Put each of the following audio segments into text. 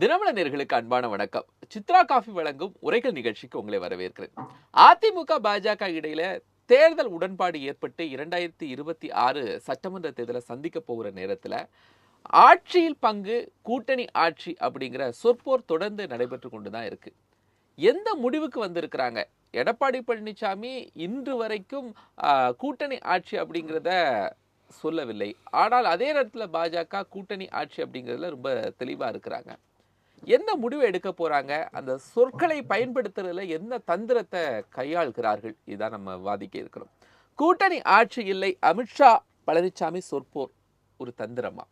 தினமலர் நேயர்களுக்கு அன்பான வணக்கம். சித்ரா காஃபி வழங்கும் உரைகள் நிகழ்ச்சிக்கு உங்களை வரவேற்கிறேன். அதிமுக பாஜக இடையில தேர்தல் உடன்பாடு ஏற்பட்டு 2026 சட்டமன்ற தேர்தலை சந்திக்க போகிற நேரத்தில் ஆட்சியில் பங்கு கூட்டணி ஆட்சி அப்படிங்கிற சொற்போர் தொடர்ந்து நடைபெற்று கொண்டுதான் இருக்கு. எந்த முடிவுக்கு வந்திருக்கிறாங்க? எடப்பாடி பழனிசாமி இன்று வரைக்கும் கூட்டணி ஆட்சி அப்படிங்கிறத சொல்லவில்லை. ஆனால் அதே நேரத்தில் பாஜக கூட்டணி ஆட்சி அப்படிங்கிறதுல ரொம்ப தெளிவா இருக்கிறாங்க. என்ன முடிவு எடுக்க போறாங்க? அந்த சொற்களை பயன்படுத்துறதுல என்ன தந்திரத்தை கையாள்கிறார்கள்? இதான் நம்ம வாதிக்க இருக்கிறோம். கூட்டணி ஆட்சி இல்லை, அமித்ஷா பழனிசாமி சொற்போர் ஒரு தந்திரமா?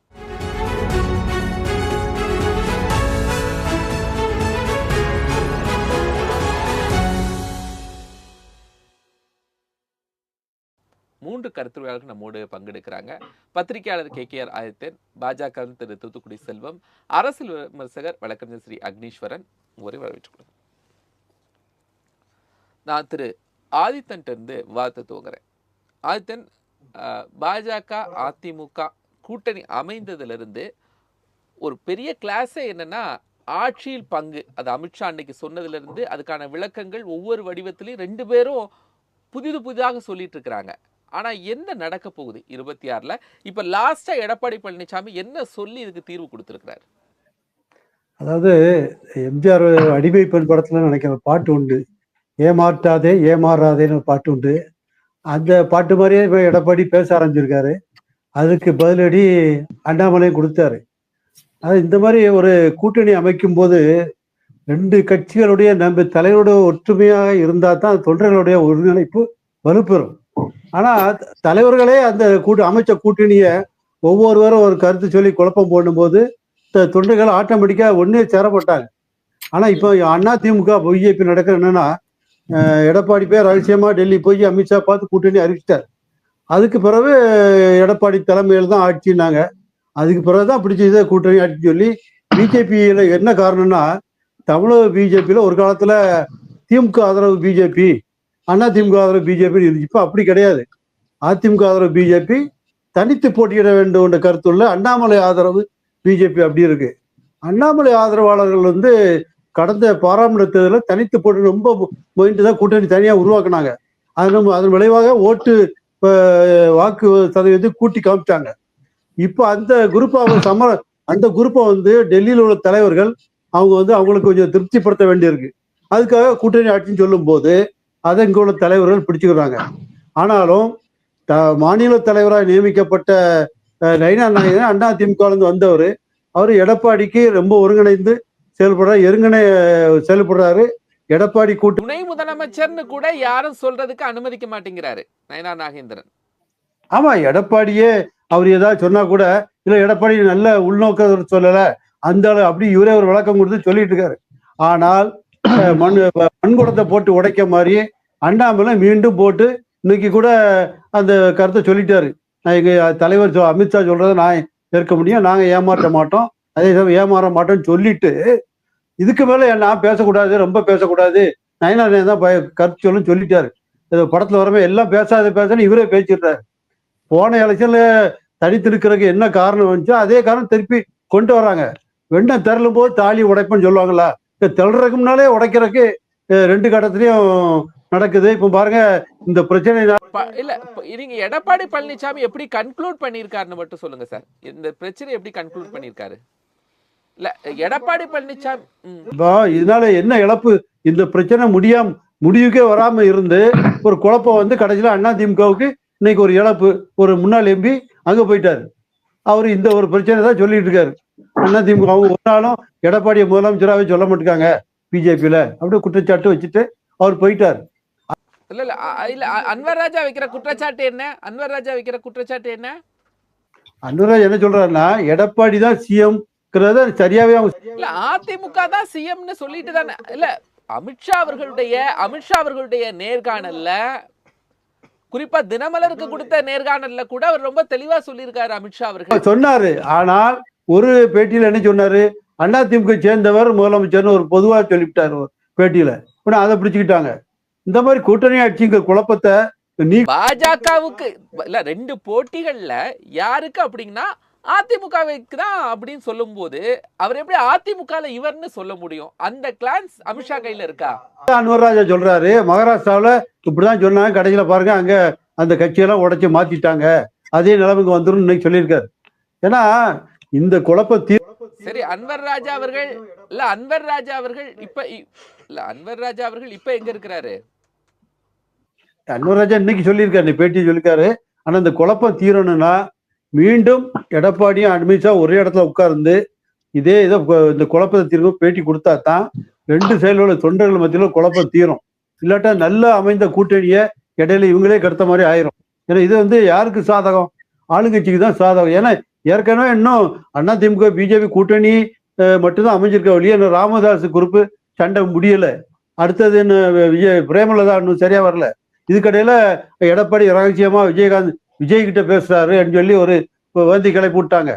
மூன்று கருத்துரையாளர்கள் நம்மோடு பங்கெடுக்கிறாங்க. பத்திரிகையாளர் KKR ஆதித்தன், பாஜக திரு தூத்துக்குடி செல்வம், அரசியல் விமர்சகர் வழக்கறிஞர் ஸ்ரீ அக்னீஸ்வரன். ஒரே வரவேற்றுக் நான் திரு ஆதித்தன் இருந்து விவாதத்தை துவங்குறேன். ஆதித்தன், பாஜக அதிமுக கூட்டணி அமைந்ததிலிருந்து ஒரு பெரிய கிளாஸே என்னன்னா ஆட்சியில் பங்கு. அது அமித்ஷா அன்னைக்கு சொன்னதுல இருந்து அதுக்கான விளக்கங்கள் ஒவ்வொரு வடிவத்திலையும் ரெண்டு பேரும் புதிதாக சொல்லிட்டு இருக்கிறாங்க. ஆனா என்ன நடக்க போகுது 26ல? இப்ப லாஸ்டா எடப்பாடி பழனிசாமி என்ன சொல்லி இதுக்கு தீர்வு கொடுத்திருக்கிறார்? அதாவது எம்ஜிஆர் அடிமை பெண் படத்துல நினைக்கிற பாட்டு உண்டு, ஏமாற்றாதே ஏமாறாதேன்னு பாட்டு உண்டு. அந்த பாட்டு மாதிரியே இப்போ எடப்பாடி பேச ஆரம்பிச்சிருக்காரு. அதுக்கு பதிலடி அண்ணாமலையும் கொடுத்தாரு. அது இந்த மாதிரி ஒரு கூட்டணி அமைக்கும் போது ரெண்டு கட்சிகளுடைய நம்ம தலைவரோட ஒற்றுமையாக இருந்தால் தான் தொண்டர்களுடைய ஒருங்கிணைப்பு வலுப்பெறும். ஆனா தலைவர்களே அந்த அமைச்ச கூட்டணிய ஒவ்வொருவரும் ஒரு கருத்து சொல்லி குழப்பம் போடும்போது தொண்டர்கள் ஆட்டோமேட்டிக்கா ஒன்னே சேரப்பட்டாங்க. ஆனா இப்போ அதிமுக பிஜேபி நடக்கிற என்னன்னா, எடப்பாடி பேர் ரகசியமா டெல்லி போய் அமித்ஷா பார்த்து கூட்டணி அறிவிச்சிட்டார். அதுக்கு பிறகு எடப்பாடி தலைமையில் தான் ஆட்சினாங்க. அதுக்கு பிறகுதான் பிடிச்ச கூட்டணி ஆட்சி சொல்லி பிஜேபியில என்ன காரணம்னா, தமிழக பிஜேபியில ஒரு காலத்துல திமுக ஆதரவு பிஜேபி, அதிமுக ஆதரவு பிஜேபி இருந்துச்சு. இப்போ அப்படி கிடையாது. அதிமுக ஆதரவு பிஜேபி தனித்து போட்டியிட வேண்டும் என்ற கருத்துள்ள அண்ணாமலை ஆதரவு பிஜேபி அப்படி இருக்கு. அண்ணாமலை ஆதரவாளர்கள் கடந்த பாராளுமன்ற தேர்தலில் தனித்து போட்டி ரொம்ப முயன்று தான் கூட்டணி தனியா உருவாக்குனாங்க. அதன் விளைவாக ஓட்டு வாக்கு சதவீதத்தை கூட்டி காமிச்சாங்க. இப்போ அந்த குரூப்பை டெல்லியில் உள்ள தலைவர்கள் அவங்க அவங்களுக்கு கொஞ்சம் திருப்திப்படுத்த வேண்டியிருக்கு. அதுக்காக கூட்டணி ஆட்சின்னு சொல்லும் போது அதை இங்க உள்ள தலைவர்கள் பிடிச்சுக்கிறாங்க. ஆனாலும் மாநில தலைவராக நியமிக்கப்பட்ட நயினா நாகேந்திரன் அதிமுக வந்தவர், அவர் எடப்பாடிக்கு ரொம்ப ஒருங்கிணைந்து செயல்படுறாரு. எடப்பாடி துணை முதலமைச்சர்னு கூட யாரும் சொல்றதுக்கு அனுமதிக்க மாட்டேங்கிறாரு நயினா நாகேந்திரன். ஆமா, எடப்பாடியே அவர் ஏதாவது சொன்னா கூட இல்ல, எடப்பாடி நல்ல உள்நோக்க சொல்லல, அந்த அப்படி இவரே ஒரு விளக்கம் கொடுத்து சொல்லிட்டு இருக்காரு. ஆனால் மண்குடத்தை போட்டு உடைக்க மாதிரி அண்ணாமலை மீண்டும் போட்டு இன்னைக்கு கூட அந்த கருத்தை சொல்லிட்டாரு. நான் எங்க தலைவர் அமித்ஷா சொல்றதை நான் ஏற்க முடியும், நாங்க ஏமாற்ற மாட்டோம், அதே சமயம் ஏமாற மாட்டோம்னு சொல்லிட்டு இதுக்கு மேல நான் பேசக்கூடாது, ரொம்ப பேசக்கூடாது, நயனா தான் கருத்து சொல்லிட்டாரு. படத்துல வரவே எல்லாம் பேசாதுன்னு இவரே பேசிடுறாரு. போன எலெக்ஷன்ல தனித்து இருக்கிறதுக்கு என்ன காரணம் வந்துச்சோ அதே காரணம் திருப்பி கொண்டு வராங்க. வெண்ணம் திரளும் போது தாலி உடைப்புன்னு சொல்லுவாங்களா, திரளுறதுக்கு முன்னாலே உடைக்கிறதுக்கு ரெண்டு கட்டத்திலையும் நடக்குது. இப்ப பாருங்க இந்த பிரச்சனை இல்ல, நீங்க எடப்பாடி பழனிசாமி எப்படி கன்க்ளூட் பண்ணிருக்காருன்னு மட்டும் சொல்லுங்க சார். இந்த பிரச்சனை எப்படி கன்க்ளூட் பண்ணிருக்காரு? இல்ல எடப்பாடி பழனிசாமி இதனால என்ன இழப்பு? இந்த பிரச்சனை முடிவுக்கே வராம இருந்து ஒரு குழப்பம் கடைசியில அதிமுகவுக்கு இன்னைக்கு ஒரு இழப்பு. ஒரு முன்னாள் எம்பி அங்க போயிட்டாரு. அவரு இந்த ஒரு பிரச்சனை தான் சொல்லிட்டு இருக்காரு. அதிமுக அவங்க ஒரு நாளும் எடப்பாடியை முதலமைச்சராகவே சொல்ல மாட்டாங்க பிஜேபியில, அப்படியே குற்றச்சாட்டு வச்சுட்டு அவர் போயிட்டாரு. இல்ல இல்ல இல்ல அன்வர் ராஜா வைக்கிற குற்றச்சாட்டு என்ன? அன்வர் ராஜா வைக்கிற குற்றச்சாட்டு என்ன? அன்வர்ராஜ் என்ன சொல்றாருன்னா, எடப்பாடி தான் சிஎம் சரியாவே இல்ல, அதிமுக தான் சிஎம்னு சொல்லிட்டு தானே. இல்ல அமித்ஷா அவர்களுடைய நேர்காணல்ல, குறிப்பா தினமலருக்கு கொடுத்த நேர்காணல்ல கூட அவர் ரொம்ப தெளிவா சொல்லியிருக்காரு. அமித்ஷா அவர்கள் சொன்னாரு. ஆனால் ஒரு பேட்டியில என்ன சொன்னாரு, அதிமுக சேர்ந்தவர் முதலமைச்சர்னு ஒரு பொதுவா சொல்லிவிட்டாரு ஒரு பேட்டியில. அதை பிடிச்சுக்கிட்டாங்க. இந்த மாதிரி கூட்டணி ஆட்சிங்கிற குழப்பத்தை பாஜகவுக்கு இல்ல, ரெண்டு போட்டிகள்ல யாருக்கு அப்படின்னா அதிமுகவுக்கு தான் அப்படின்னு சொல்லும்போது அவர் எப்படி அதிமுகல இவர்னு சொல்ல முடியும்? அந்த கிளான்ஸ் அமித்ஷா கையில இருக்கா? அன்வர் ராஜா சொல்றாரு, மகாராஷ்டிராவில் இப்படிதான் சொன்னாங்க, கடைசியில பாருங்க அங்க அந்த கட்சியெல்லாம் உடைச்சு மாத்திட்டாங்க, அதே நிலைமைக்கு வந்துரும் இன்னைக்கு சொல்லியிருக்காரு. ஏன்னா இந்த சரி, அன்வர் ராஜா அவர்கள் இல்ல அன்வர் ராஜா அவர்கள் இப்ப இல்ல அன்வர் ராஜா அவர்கள் இப்ப எங்க இருக்கிறாரு? அன்வர் ராஜா இன்னைக்கு சொல்லியிருக்காரு, நீ பேட்டி சொல்லியிருக்காரு. ஆனா இந்த குழப்பம் தீரணும்னா மீண்டும் எடப்பாடியும் அமித்ஷா ஒரே இடத்துல உட்கார்ந்து இதே இதை இந்த குழப்பத்தை தீர்வு பேட்டி கொடுத்தா தான் ரெண்டு சைடில் உள்ள தொண்டர்கள் மத்தியில் குழப்பம் தீரும். இல்லாட்டா நல்ல அமைந்த கூட்டணியை இடையில இவங்களே கெடுத்த மாதிரி ஆயிரும். ஏன்னா இது வந்து யாருக்கு சாதகம்? ஆளுங்கட்சிக்கு தான் சாதகம். ஏன்னா ஏற்கனவே இன்னும் அதிமுக பிஜேபி கூட்டணி மட்டும்தான் அமைஞ்சிருக்க வழியே இன்னும் ராமதாஸ் குரூப்பு சண்டை முடியல. அடுத்தது என்ன பிரேமலதா இன்னும் சரியா வரல. இதுக்கடையில எடப்பாடி ரகசியமா விஜய் கிட்ட பேசுறாரு சொல்லி ஒரு வேந்தி கிளப்பி விட்டாங்க.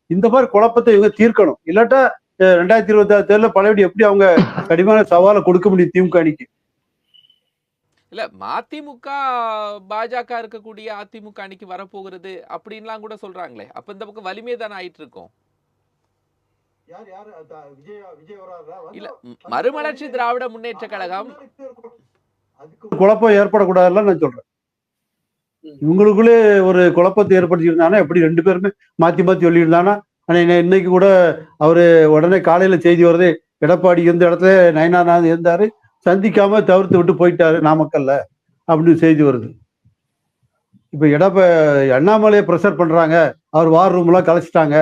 இந்த மாதிரி குழப்பத்தை இவங்க தீர்க்கணும். இல்லாட்டா 2026 தேர்தலில் பழையபடி எப்படி அவங்க கடிமான சவாலை கொடுக்க முடியும் திமுக அணிக்கு? இல்ல மதிமுக பாஜக இருக்கக்கூடிய அதிமுக அணிக்கு வரப்போகிறது அப்படின்லாம் கூட சொல்றாங்களே. அப்ப இந்த பக்கம் வலிமை தானே ஆயிட்டு இருக்கும். இல்ல மறுமலர்ச்சி திராவிட முன்னேற்ற கழகம் குழப்பம் ஏற்படக்கூடாதுன்னு நான் சொல்றேன். இவங்களுக்குள்ளே ஒரு குழப்பத்தை ஏற்படுத்தியிருந்தானா எப்படி ரெண்டு பேருமே மாத்தி மாத்தி சொல்லியிருந்தானா? ஆனா இன்னைக்கு கூட அவரு உடனே காலையில செய்தி வருது, எடப்பாடி இருந்த இடத்துல நயனார் இருந்தாரு, சந்திக்காம தவிர்த்து விட்டு போயிட்டாரு நாமக்கல்ல அப்படின்னு செய்தி வருது. இப்ப அண்ணாமலையை ப்ரெஷர் பண்றாங்க, அவர் வார் ரூம் எல்லாம் கலைச்சிட்டாங்க,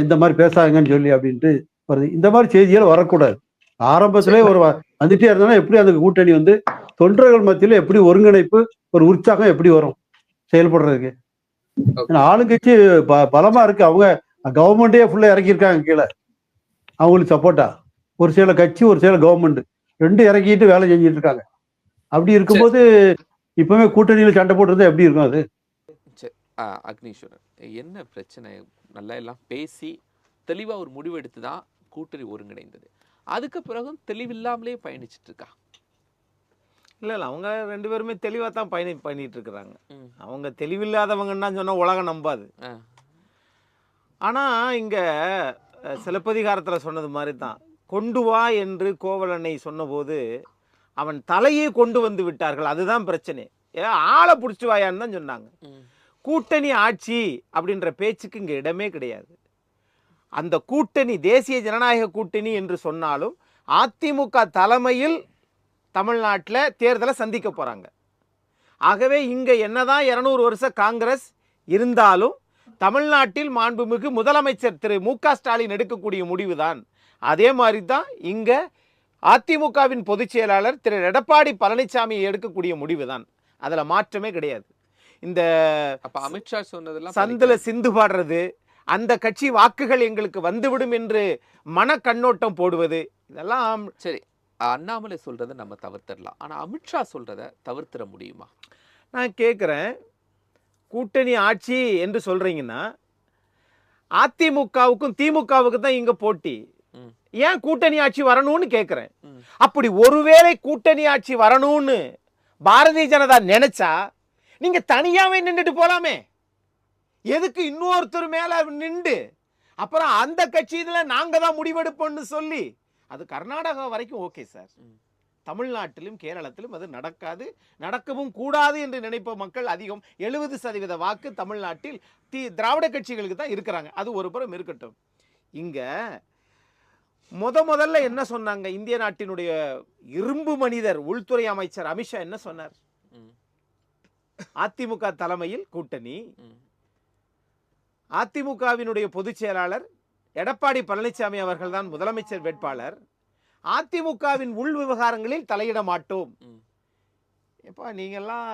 இந்த மாதிரி பேசாங்கன்னு சொல்லி அப்படின்ட்டு வருது. இந்த மாதிரி செய்திகள் வரக்கூடாது. ஆரம்பத்திலே ஒரு வந்துட்டே இருந்தாலும் எப்படி அந்த கூட்டணி வந்து தொண்டர்கள் மத்தியில எப்படி ஒருங்கிணைப்பு, ஒரு உற்சாகம் எப்படி வரும் செயல்படுறதுக்கு? ஆளுங்கட்சி பலமா இருக்கு. அவங்க கவர்மெண்டே ஃபுல்லா இறக்கியிருக்காங்க கீழே அவங்களுக்கு சப்போர்ட்டா. ஒரு சில கட்சி ஒரு சில கவர்மெண்ட் ரெண்டு இறக்கிட்டு வேலை செஞ்சுட்டு இருக்காங்க. அப்படி இருக்கும்போது இப்பவே கூட்டணியில சண்டை போட்டுருந்தா எப்படி இருக்கும் அது? அக்னீஸ்வரன், என்ன பிரச்சனை? நல்லா எல்லாம் பேசி தெளிவா ஒரு முடிவு எடுத்து தான் கூட்டணி ஒருங்கிணைந்தது. அதுக்கு பிறகும் தெளிவில்லாமலே பயணிச்சுட்டு இருக்கா? இல்லை அவங்க ரெண்டு பேருமே தெளிவாக தான் பண்ணிட்டு இருக்கிறாங்க. அவங்க தெளிவில்லாதவங்கன்னா சொன்னால் உலகம் நம்பாது. ஆனால் இங்கே சிலப்பதிகாரத்தில் சொன்னது மாதிரி தான், கொண்டு வா என்று கோவலனை சொன்னபோது அவன் தலையை கொண்டு வந்து விட்டார்கள். அதுதான் பிரச்சனை. ஆளை பிடிச்சி வாயான்னு தான் சொன்னாங்க. கூட்டணி ஆட்சி அப்படின்ற பேச்சுக்கு இங்கே இடமே கிடையாது. அந்த கூட்டணி தேசிய ஜனநாயக கூட்டணி என்று சொன்னாலும் அதிமுக தலைமையில் தமிழ்நாட்டில் தேர்தலை சந்திக்க போகிறாங்க. ஆகவே இங்கே என்னதான் 200 வருஷ காங்கிரஸ் இருந்தாலும் தமிழ்நாட்டில் மாண்புமிகு முதலமைச்சர் திரு மு.க. ஸ்டாலின் எடுக்கக்கூடிய முடிவு தான். அதே மாதிரி தான் இங்கே அதிமுகவின் பொதுச் செயலாளர் திரு எடப்பாடி பழனிசாமி எடுக்கக்கூடிய முடிவு தான். அதில் மாற்றமே கிடையாது. இந்த அமித்ஷா சொன்னதெல்லாம் சந்தில் சிந்து பாடுறது, அந்த கட்சி வாக்குகள் எங்களுக்கு வந்துவிடும் என்று மன கண்ணோட்டம் போடுவது, இதெல்லாம் சரி. அண்ணாமலை சொல்றதை நம்ம தவிர்த்திடலாம். ஆனா அமித்ஷா சொல்றதை தவிர்த்திட முடியுமா? நான் கேட்குறேன், கூட்டணி ஆட்சி என்று சொல்றீங்கன்னா அதிமுகவுக்கும் திமுகவுக்கும் தான் இங்க போட்டி. ஏன் கூட்டணி ஆட்சி வரணும்னு கேட்குறேன். அப்படி ஒருவேளை கூட்டணி ஆட்சி வரணும்னு பாரதிய ஜனதா நினைச்சா நீங்க தனியாவே நின்றுட்டு போலாமே. எதுக்கு இன்னொருத்தர் மேல நின்று அப்புறம் அந்த கட்சியில நாங்க தான் முடிவெடுப்போம்னு சொல்லி? அது கர்நாடகா வரைக்கும் ஓகே சார். தமிழ்நாட்டிலும் கேரளத்திலும் அது நடக்காது, நடக்கவும் கூடாது என்று நினைப்ப மக்கள் அதிகம். 70% வாக்கு தமிழ்நாட்டில் திராவிட கட்சிகளுக்கு தான் இருக்கிறாங்க. அது ஒரு புறம் இருக்கட்டும். இங்க முதல்ல என்ன சொன்னாங்க? இந்திய நாட்டினுடைய இரும்பு மனிதர் உள்துறை அமைச்சர் அமித்ஷா என்ன சொன்னார்? அதிமுக தலைமையில் கூட்டணி, அதிமுகவினுடைய பொதுச் செயலாளர் எடப்பாடி பழனிசாமி அவர்கள் தான் முதலமைச்சர் வேட்பாளர், அதிமுகவின் உள் விவகாரங்களில் தலையிட மாட்டோம். எப்பா நீங்கெல்லாம்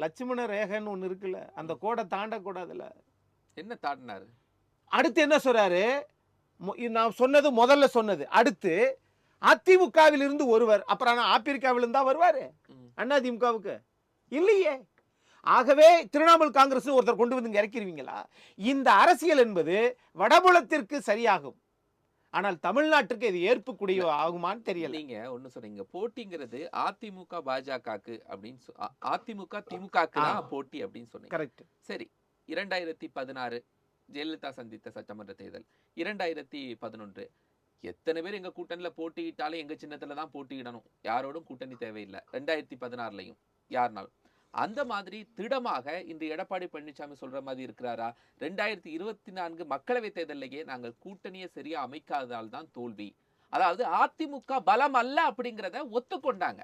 லட்சுமண ரேகைன்னு ஒன்று இருக்குல்ல, அந்த கோடை தாண்டக்கூடாதுல்ல. என்ன தாண்டினாரு? அடுத்து என்ன சொல்றாரு? நான் சொன்னது முதல்ல சொன்னது. அடுத்து அதிமுகவில் இருந்து ஒருவர், அப்புறம் ஆப்பிரிக்காவில் இருந்தா வருவாரு அதிமுகவுக்கு இல்லையே. ஆகவே திரிணாமுல் காங்கிரஸ் ஒருத்தர் கொண்டு வந்து இறக்கிடுவீங்களா? இந்த அரசியல் என்பது வடபுலத்திற்கு சரியாகும், ஆனால் தமிழ்நாட்டுக்கு இது ஏற்புக்கூடிய ஆகுமான்னு தெரியல. நீங்க ஒண்ணு சொல்றீங்க, போட்டிங்கிறது அதிமுக பாஜகக்கு அப்படின்னு, அதிமுக திமுகக்கு தான் போட்டி அப்படின்னு சொன்னீங்க. கரெக்ட். சரி, 2016 ஜெயலலிதா சந்தித்த சட்டமன்ற தேர்தல் 2011. எத்தனை பேர் எங்க கூட்டணியில போட்டியிட்டாலும் எங்க சின்னத்துல தான் போட்டியிடணும், யாரோடும் கூட்டணி தேவையில்லை. 2016லையும் யாருனாலும் அந்த மாதிரி திடமாக இன்று எடப்பாடி பழனிசாமி சொல்ற மாதிரி இருக்கிறாரா? 2024 மக்களவை தேர்தலிலேயே நாங்கள் கூட்டணியை சரியா அமைக்காததால் தான் தோல்வி, அதாவது அதிமுக பலம் அல்ல அப்படிங்கிறத ஒத்துக்கொண்டாங்க.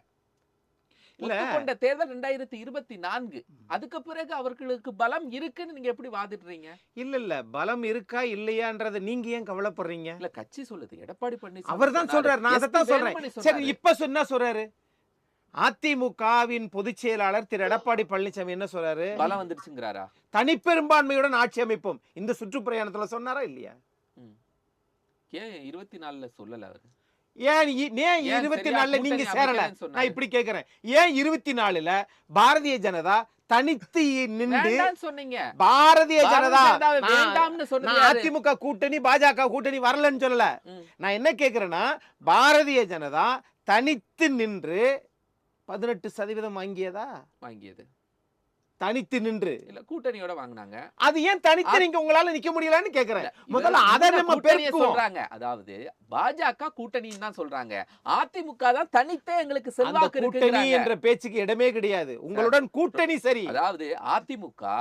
ஒத்துக்கொண்ட தேர்தல் 2024. அதுக்கு பிறகு அவர்களுக்கு பலம் இருக்குன்னு நீங்க எப்படி வாதிடுறீங்க? இல்ல பலம் இருக்கா இல்லையான்றத நீங்க ஏன் கவலைப்படுறீங்க? இல்ல கட்சி சொல்லுது, எடப்பாடி பழனிசாமி அவர் தான் சொல்றாரு, நான் அதான் சொல்றேன். வேலுமணி சரி, இப்ப என்ன சொல்றாரு? அதிமுகவின் பொதுச் செயலாளர் திரு எடப்பாடி பழனிசாமி என்ன சொல்றாரு? பலம் வந்துருச்சுங்கிறாரா? தனிப்பெரும்பான்மையுடன் ஆட்சி அமைப்போம் இந்த சுற்றுப்பிரயாணத்துல சொன்னாரா இல்லையா? ஏன் 24ல சொல்லல அவரு? ஏன் 24ல நீங்க சேரல? நான் இப்படி கேக்குறேன், ஏன் 24ல பாரதிய ஜனதா தனித்து நின்று சொன்னீங்க? பாரதிய ஜனதா வேண்டாம்னு சொன்னீங்க. அதிமுக கூட்டணி பாஜக கூட்டணி வரலன்னு சொல்லல. நான் என்ன கேக்குறேன்னா, பாரதிய ஜனதா தனித்து நின்று 18% வாங்கியது. தனித்து நின்று இல்ல கூட்டணியோட வாங்குனாங்க. அது ஏன் தனித்து நீங்க உங்களால நிக்க முடியலன்னு கேக்குறேன். முதல்ல அத நம்ம சொல்றாங்க. அதாவது பாஜக கூட்டணின்னு தான் சொல்றாங்க, அதிமுக தான் தனித்தே எங்களுக்கு செல்வாக்கு இருக்கு கூட்டணி என்ற பேச்சுக்கு இடமே கிடையாது. உங்களுடன் கூட்டணி சரி. அதாவது அதிமுக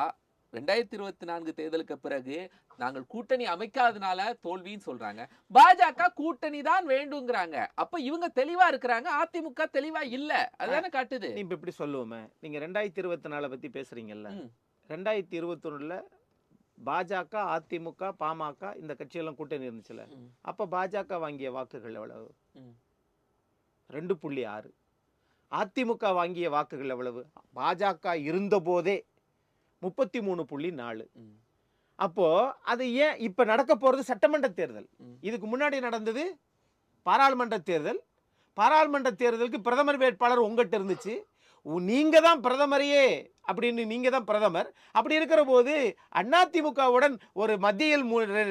2024 தேர்தலுக்கு பிறகு நாங்கள் கூட்டணி அமைக்காதனால தோல்வின்னு சொல்றாங்க, பாஜக கூட்டணி தான் வேண்டுங்கிறாங்க. அப்ப இவங்க தெளிவா இருக்கிறாங்க, அதிமுக தெளிவா இல்ல. அதுதானே காட்டுது. நீ இப்படி சொல்லுவோமே, நீங்க 2024 பத்தி பேசுறீங்கல்ல, 2021ல பாஜக அதிமுக பாமக இந்த கட்சியெல்லாம் கூட்டணி இருந்துச்சுல, அப்ப பாஜக வாங்கிய வாக்குகள் எவ்வளவு? 2.6. அதிமுக வாங்கிய வாக்குகள் எவ்வளவு? பாஜக இருந்த போதே 33.4. அப்போ அது ஏன் இப்ப நடக்க போறது சட்டமன்ற தேர்தல், இதுக்கு முன்னாடி நடந்தது பாராளுமன்ற தேர்தல். பாராளுமன்ற தேர்தலுக்கு பிரதமர் வேட்பாளர் உங்ககிட்ட இருந்துச்சு, நீங்க தான் பிரதமரையே அப்படின்னு, நீங்க தான் பிரதமர். அப்படி இருக்கிற போது அதிமுகவுடன் ஒரு மத்தியில்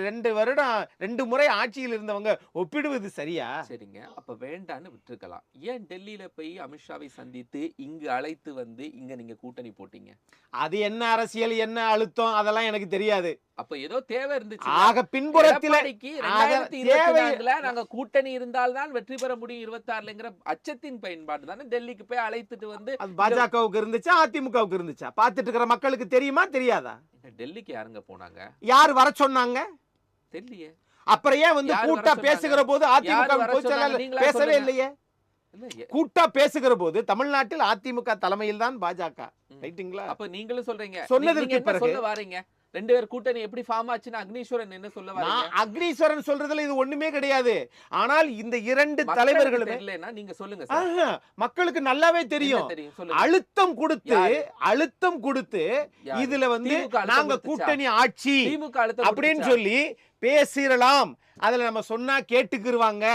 2 முறை ஆட்சியில் இருந்தவங்க ஒப்பிடுவது சரியா? சரிங்க, அப்ப வேண்டான்னு விட்டுருக்கலாம். ஏன் டெல்லியில போய் அமித்ஷாவை சந்தித்து இங்கு அழைத்து வந்து இங்க நீங்க கூட்டணி போட்டீங்க? அது என்ன அரசியல், என்ன அழுத்தம், அதெல்லாம் எனக்கு தெரியாது. அப்ப ஏதோ தேவை இருந்துச்சு. ஆக பின்புறத்தில 2024ல நாங்க கூட்டணி இருந்தால்தான் வெற்றி பெற முடியும் 26ங்கிற அச்சத்தின் பயன்பாடு தானே டெல்லிக்கு போய் அழைத்துட்டு வந்து. பாஜகவுக்கு இருந்துச்சா அதிமுகவுக்கு இருந்துச்சா? பார்த்துட்டு இருக்கிற மக்களுக்கு தெரியுமா தெரியாதா? டெல்லிக்கு யாருங்க போனாங்க? யார் வர சொன்னாங்க? தெரியலையே. அப்புறம் ஏன் வந்து கூட்டா பேசுகிற போது அதிமுக பொதுச் செயலாளர் பேசவே இல்லையே? கூட்டா பேசுகிற போது தமிழ்நாட்டில் அதிமுக தலைமையில் தான் பாஜக. ரைட்டுங்களா? அப்ப நீங்களும் சொல்றீங்க, சொன்னதற்கு பிறகு சொல்ல வாரீங்க 2 பேர் கூட்டணி எப்படி ஃபார்ம் ஆச்சுன்னு அக்னீஸ்வரன் என்ன சொல்ல வாரீங்க? அக்னீஸ்வரன் சொல்றதுல இது ஒண்ணுமே கிடையாது. ஆனால் இந்த 2 தலைவர்களுமே இல்லைன்னா நீங்க சொல்லுங்க சார். மக்களுக்கு நல்லாவே தெரியும். அழுத்தம் கொடுத்து இதுல வந்து நாங்க கூட்டணி ஆட்சி அப்படின்னு சொல்லி பேசிடலாம், அதுல நம்ம சொன்னா கேட்டுக்குருவாங்க,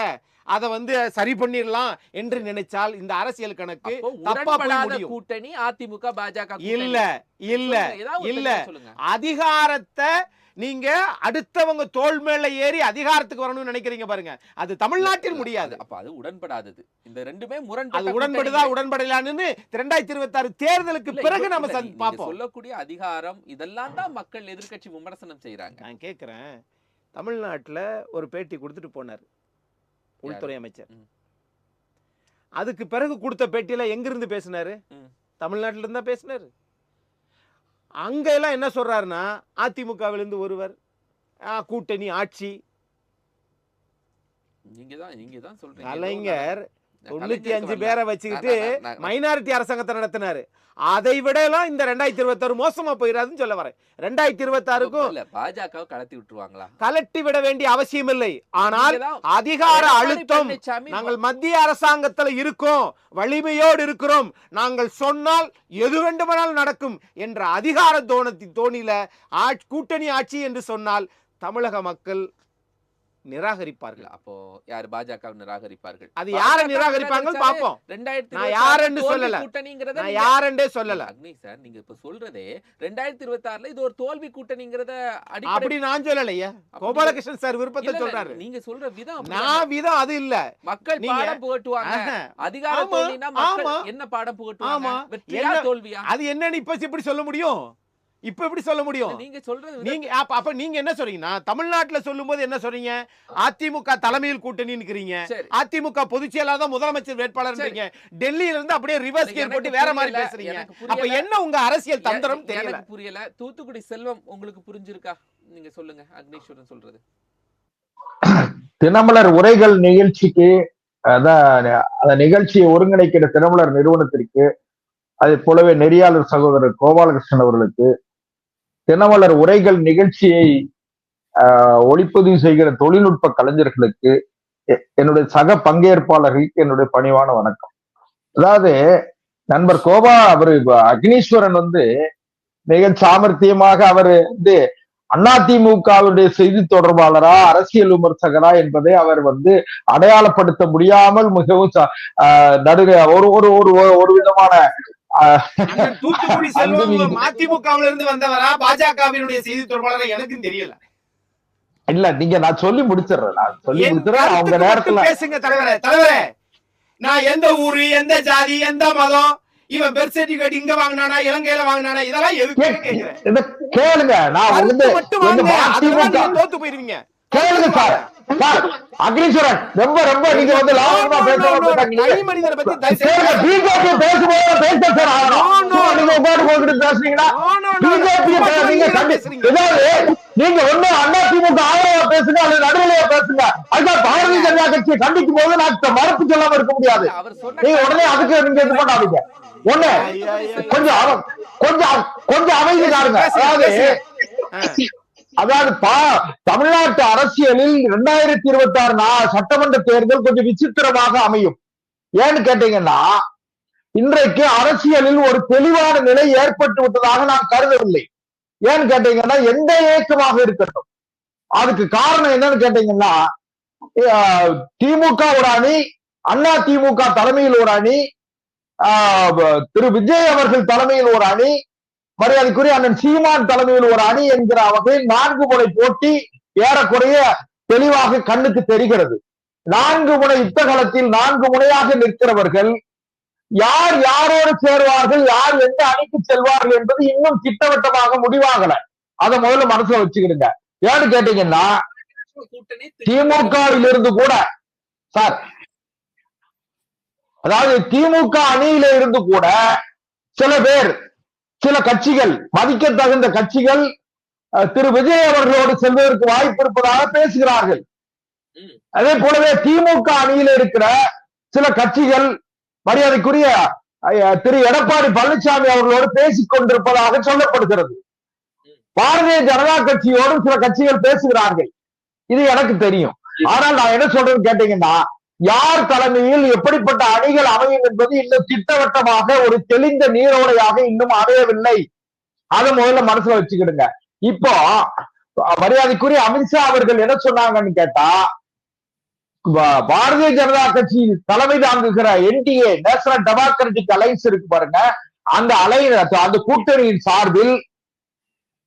அத வந்து சரி பண்ணிடலாம் என்று நினைச்சால் இந்த அரசியல் கணக்கு தப்பா போய் முடியும். கூட்டணி அதிமுக பாஜக இல்ல இல்ல இல்ல. அதிகாரத்தை நீங்க அடுத்தவங்க தோள் மேல ஏறி அதிகாரத்துக்கு வரணும்னு நினைக்கிறீங்க பாருங்க, அது தமிழ்நாட்டில் முடியாது. அப்ப அது உடன்படாதது. இந்த ரெண்டுமே முரண்பட்ட. அது உடன்படுதா உடன்படலான்னு 2026 தேர்தலுக்கு பிறகு நம்ம பாப்போம். சொல்லக்கூடிய அதிகாரம் இதெல்லாம் தான் மக்கள் எதிர்க்கட்சி விமர்சனம் செய்யறாங்க. நான் கேக்குறேன், தமிழ்நாட்டுல ஒரு பேட்டி கொடுத்துட்டு போனார் உள்துறை அமைச்சர். அதுக்கு பிறகு கொடுத்த பேட்டியில எங்க இருந்து பேசினாரு? தமிழ்நாட்டில இருந்தா பேசினாரு. அங்க எல்லாம் என்ன சொல்றாருன்னா, அதிமுகவிலிருந்து ஒருவர் கூட்டணி ஆட்சி. நீங்க தான் சொல்றீங்க. கலைஞர் 95 பேரை வச்சுக்கிட்டு மைனாரிட்டி அரசாங்கத்தை நடத்தினாரு. அதை விட எல்லாம் இந்த 2026 மோசமா போயிடாதுன்னு சொல்ல வரேன். 2026க்கும் பாஜக கலட்டி விட்டுருவாங்களா? கலட்டி விட வேண்டிய அவசியம் இல்லை. ஆனால் அதிகார அழுத்தம், நாங்கள் மத்திய அரசாங்கத்தில் இருக்கோம், வலிமையோடு இருக்கிறோம், நாங்கள் சொன்னால் எது வேண்டுமானாலும் நடக்கும் என்ற அதிகார தோணில கூட்டணி ஆட்சி என்று சொன்னால் தமிழக மக்கள் நிராகரிப்பார்கள். அப்போ யார் பாஜக நிராகரிப்பார்கள்? அது யார நிராகரிப்பாங்க பாப்போம். நான் யாருன்னு சொல்லல, நான் யாருன்னே சொல்லல. அக்னி சார், நீங்க இப்ப சொல்றதே 2026ல இது ஒரு தோல்வி கூட்டணிங்கறத அப்படி நான் சொல்லலையே. கோபாலகிருஷ்ணன் சார் விருப்பத்தை சொல்றாரு. நீங்க சொல்ற விதம் நான் விதம் அது இல்ல. மக்கள் பாடம் புகட்டுவாங்க. அதிகார தோல்வினா மக்கள் என்ன பாடம் புகட்டுவாங்க? வெற்றியா தோல்வியா? அது என்னன்னு இப்ப எப்படி சொல்ல முடியும்? இப்ப எப்படி சொல்ல முடியும்? நீங்க சொல்றது நீங்க அப்ப நீங்க என்ன சொல்றீங்கன்னா, தமிழ்நாட்டுல சொல்லும் போது என்ன சொல்றீங்க? அதிமுக தலைமையில் கூட்டணி நிக்கிறீங்க, அதிமுக பொதுச் செயலாளர் முதலமைச்சர் வேட்பாளர், டெல்லியில இருந்து அப்படியே ரிவர்ஸ் கியர் போட்டு வேற மாதிரி பேசுறீங்க. அப்ப என்ன உங்க அரசியல் தந்திரம் தெரியல. புரியல. தூத்துக்குடி செல்வம் உங்களுக்கு புரிஞ்சிருக்கா? நீங்க சொல்லுங்க. அக்னீஸ்வரன் சொல்றது. தினமலர் உரைகள் நிகழ்ச்சிக்கு, அதான் அந்த நிகழ்ச்சியை ஒருங்கிணைக்கிற தினமலர் நிறுவனத்திற்கு, அதே போலவே நெறியாளர் சகோதரர் கோபாலகிருஷ்ணன் அவர்களுக்கு, தினமலர் உரைகள் நிகழ்ச்சியை ஒளிப்பதிவு செய்கிற தொழில்நுட்ப கலைஞர்களுக்கு, என்னுடைய சக பங்கேற்பாளர்களுக்கு என்னுடைய பணிவான வணக்கம். அதாவது நண்பர் அவரு அக்னீஸ்வரன் மிக சாமர்த்தியமாக அவரு அதிமுகவுடைய செய்தி தொடர்பாளரா அரசியல் விமர்சகரா என்பதை அவர் அடையாளப்படுத்த முடியாமல் மிகவும் நடுக ஒரு விதமான தூத்துக்குடி செல்வம் அதிமுகவில இருந்து வந்தவரா பாஜகவினுடைய செய்தி தொடர்பாளரா எனக்கும் தெரியல. இல்ல நீங்க நான் சொல்லி முடிச்சிடுறேன். அவங்க நேரத்துல பேசுங்க தலைவரே. நான் எந்த ஊரு, எந்த ஜாதி, எந்த மதம், இவன் பெர்த் சர்டிபிகேட் இங்க வாங்கினானா இலங்கையில வாங்கினானா இதெல்லாம் எதுக்கு கேக்குறேன்? கேளுங்க. நான் தோத்து போயிருவீங்க. கேளுங்க சார். அக்னீஸ்வரன் ரொம்ப ரொம்ப நீங்க லாபமா பேசும்போது பிஜேபி பேசும்போது பேசுறீங்கன்னா நீங்க ஒண்ணு அதிமுக ஆதரவா பேசுங்க அல்லது நடுநிலையா பேசுங்க. அதுதான் பாரதிய ஜனதா கட்சியை கண்டிக்கும் போது நான் மறுப்பு சொல்லாம இருக்க முடியாது. நீங்க உடனே அதுக்கு நீங்க இது பண்ணாதீங்க. ஒண்ணு கொஞ்சம் அமைதி காருங்க. அதாவது தமிழ்நாட்டு அரசியலில் 2026 சட்டமன்ற தேர்தல் கொஞ்சம் விசித்திரமாக அமையும். ஏன்னு கேட்டீங்கன்னா, இன்றைக்கு அரசியலில் ஒரு தெளிவான நிலை ஏற்பட்டு விட்டதாக நான் கருதவில்லை. ஏன்னு கேட்டீங்கன்னா, எந்த இயக்கமாக இருக்கட்டும், அதுக்கு காரணம் என்னன்னு கேட்டீங்கன்னா, திமுக ஒரு அணி, அண்ணா திமுக தலைமையில் ஒரு அணி, திரு விஜய் அவர்கள் தலைமையில் ஒரு அணி, மரியாதைக்குரிய அண்ணன் சீமான் தலைமையில் ஒரு அணி என்கிற வகையில் 4 முனை போட்டி ஏறக்குறைய தெளிவாக கண்ணுக்கு தெரிகிறது. 4 முனை யுத்தகலத்தில் 4 முனையாக நிற்கிறவர்கள் யார் யாரோடு சேருவார்கள், யார் எந்த அணிக்கு செல்வார்கள் என்பது இன்னும் திட்டவட்டமாக முடிவாகல. அதை முதல்ல மனசுல வச்சுக்கிடுங்க. ஏன்னு கேட்டீங்கன்னா, திமுகவில் இருந்து கூட சார், அதாவது திமுக அணியில இருந்து கூட சில பேர், சில கட்சிகள், மதிக்க தகுந்த கட்சிகள் திரு விஜய் அவர்களோடு செல்வதற்கு வாய்ப்பு இருப்பதாக பேசுகிறார்கள். அதே போலவே திமுக அணியில இருக்கிற சில கட்சிகள் மரியாதைக்குரிய திரு எடப்பாடி பழனிசாமி அவர்களோடு பேசிக் கொண்டிருப்பதாக சொல்லப்படுகிறது. பாரதிய ஜனதா கட்சியோடும் சில கட்சிகள் பேசுகிறார்கள். இது எனக்கு தெரியும். ஆனால் நான் என்ன சொல்றேன்னு கேட்டீங்கன்னா, யார் தலைமையில் எப்படிப்பட்ட அணிகள் அமையும் என்பது இன்னும் திட்டவட்டமாக ஒரு தெளிந்த நீரோடையாக இன்னும் அமையவில்லை. அதை முதல்ல மனசுல வச்சுக்கிடுங்க. இப்போ மரியாதைக்குரிய அமித்ஷா அவர்கள் என்ன சொன்னாங்கன்னு கேட்டா, பாரதிய ஜனதா கட்சி தலைமை தாங்குகிற NDA, நேஷனல் டெமோக்ராட்டிக் அலைன்ஸ் இருக்கு பாருங்க, அந்த கூட்டணியின் சார்பில்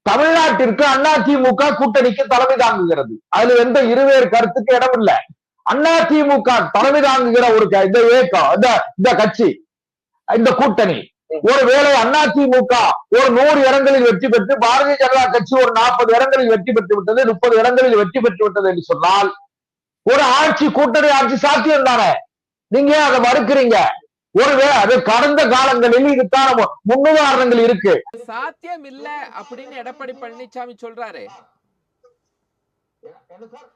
தமிழ்நாட்டிற்கு அதிமுக கூட்டணிக்கு தலைமை தாங்குகிறது. அதுல எந்த இருவேறு கருத்துக்கு இடமில்லை. அதிமுக தலைமை தாங்குகிற ஒரு இந்த இயக்கம், இந்த கட்சி, இந்த கூட்டணி ஒருவேளை அதிமுக ஒரு 100 இடங்களில் வெற்றி பெற்று, பாரதிய ஜனதா கட்சி ஒரு 40 இடங்களில் வெற்றி பெற்று விட்டது, 30 இடங்களில் வெற்றி பெற்று விட்டது என்று சொன்னால் ஒரு ஆட்சி, கூட்டணி ஆட்சி சாத்தியம் தானே? நீங்க அதை மறுக்கிறீங்க. ஒருவேளை அது கடந்த காலங்களில் இதுக்கான முன்னுதாரணங்கள் இருக்கு. சாத்தியம் இல்ல அப்படின்னு எடப்பாடி பழனிசாமி சொல்றாரு.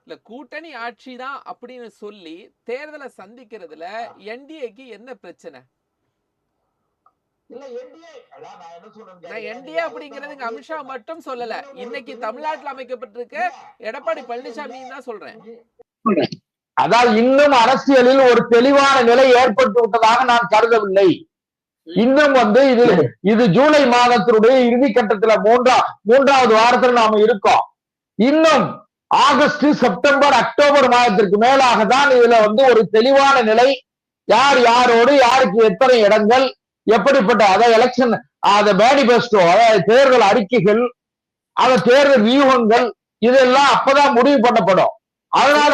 இல்ல கூட்டணி ஆட்சி தான் அப்படின்னு சொல்லி தேர்தலை சந்திக்கிறதுல NDAக்கு என்ன பிரச்சனை? NDA அப்படிங்கிறது அமித்ஷா மட்டும் சொல்லல, இன்னைக்கு தமிழ்நாட்டில் அமைக்கப்பட்டிருக்க எடப்பாடி பழனிசாமி தான் சொல்றேன். அதாவது இன்னும் அரசியலில் ஒரு தெளிவான நிலை ஏற்பட்டு விட்டதாக நான் கருதவில்லை. இன்னும் இது ஜூலை மாதத்தினுடைய இறுதி கட்டத்துல மூன்றாவது வாரத்தில் நாம இருக்கோம். இன்னும் ஆகஸ்ட், செப்டம்பர், அக்டோபர் மாதத்திற்கு மேலாக தான் இதுல ஒரு தெளிவான நிலை, யார் யாரோடு, யாருக்கு எத்தனை இடங்கள், எப்படிப்பட்ட அதாவது எலெக்ஷன், மேனிபெஸ்டோ, அதாவது தேர்தல் அறிக்கைகள், தேர்தல் வியூகங்கள், இதெல்லாம் அப்பதான் முடிவு பண்ணப்படும். அதனால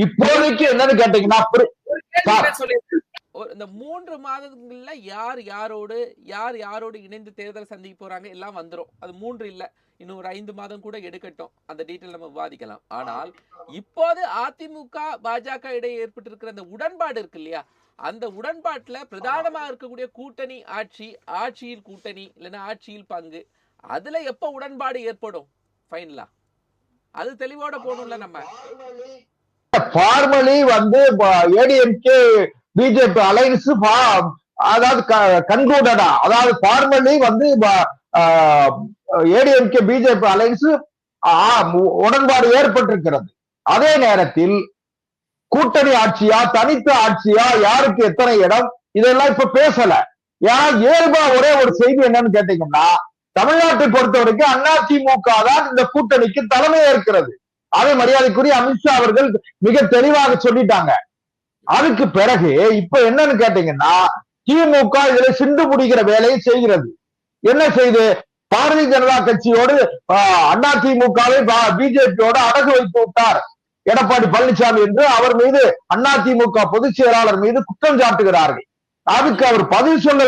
இப்போதைக்கு என்னன்னு கேட்டீங்கன்னா, இந்த 3 மாதங்கள்ல யார் யாரோடு இணைந்து தேர்தல் சந்திக்க போறாங்க எல்லாம் வந்துரும். அது 3 இல்ல, இன்னும் ஒரு 5 மாதம் கூட எடுக்கட்டும், அந்த டீட்டெயில் நம்ம விவாதிக்கலாம். ஆனால் இப்போது அதிமுக பாஜக இடையே ஏற்பட்டிருக்கிற அந்த உடன்பாடு இருக்கு இல்லையா, அந்த உடன்பாட்டுல பிரதானமா இருக்கக்கூடிய கூட்டணி ஆட்சியில் கூட்டணி இல்லைன்னா ஆட்சியில் பங்கு, அதுல எப்ப உடன்பாடு ஏற்படும் ஃபைனலா, அது தெளிவோட போகணும்ல. நம்ம ஃபார்மலி ஏடிஎம்கே பிஜேபி அலைன்ஸ், அதாவது கன்க்ளூடடா, அதாவது ஃபார்மலி ஏடிஎம்கே பிஜேபி அலைன்ஸ் உடன்பாடு ஏற்பட்டிருக்கிறது. அதே நேரத்தில் கூட்டணி ஆட்சியா தனித்த ஆட்சியா, யாருக்கு எத்தனை இடம், இதெல்லாம் இப்ப பேசல. ஏன்னா இயல்பா ஒரே ஒரு செய்தி என்னன்னு கேட்டீங்கன்னா, தமிழ்நாட்டை பொறுத்த வரைக்கும் அதிமுக தான் இந்த கூட்டணிக்கு தலைமை ஏற்கிறது. அதை மரியாதைக்குரிய அமித்ஷா அவர்கள் மிக தெளிவாக சொல்லிட்டாங்க. அதுக்கு பிறகு இப்ப என்னன்னு கேட்டீங்கன்னா, திமுக இதுல சிண்டு முடிகிற வேலையை செய்கிறது. என்ன செய்து, பாரதிய ஜனதா கட்சியோடு அதிமுகவை பிஜேபியோட அடகு வைத்து விட்டார் எடப்பாடி பழனிசாமி என்று அவர் மீது அதிமுக பொதுச் செயலாளர் மீது குற்றம் சாட்டுகிறார்கள். அதுக்கு அவர் பதில் சொல்ல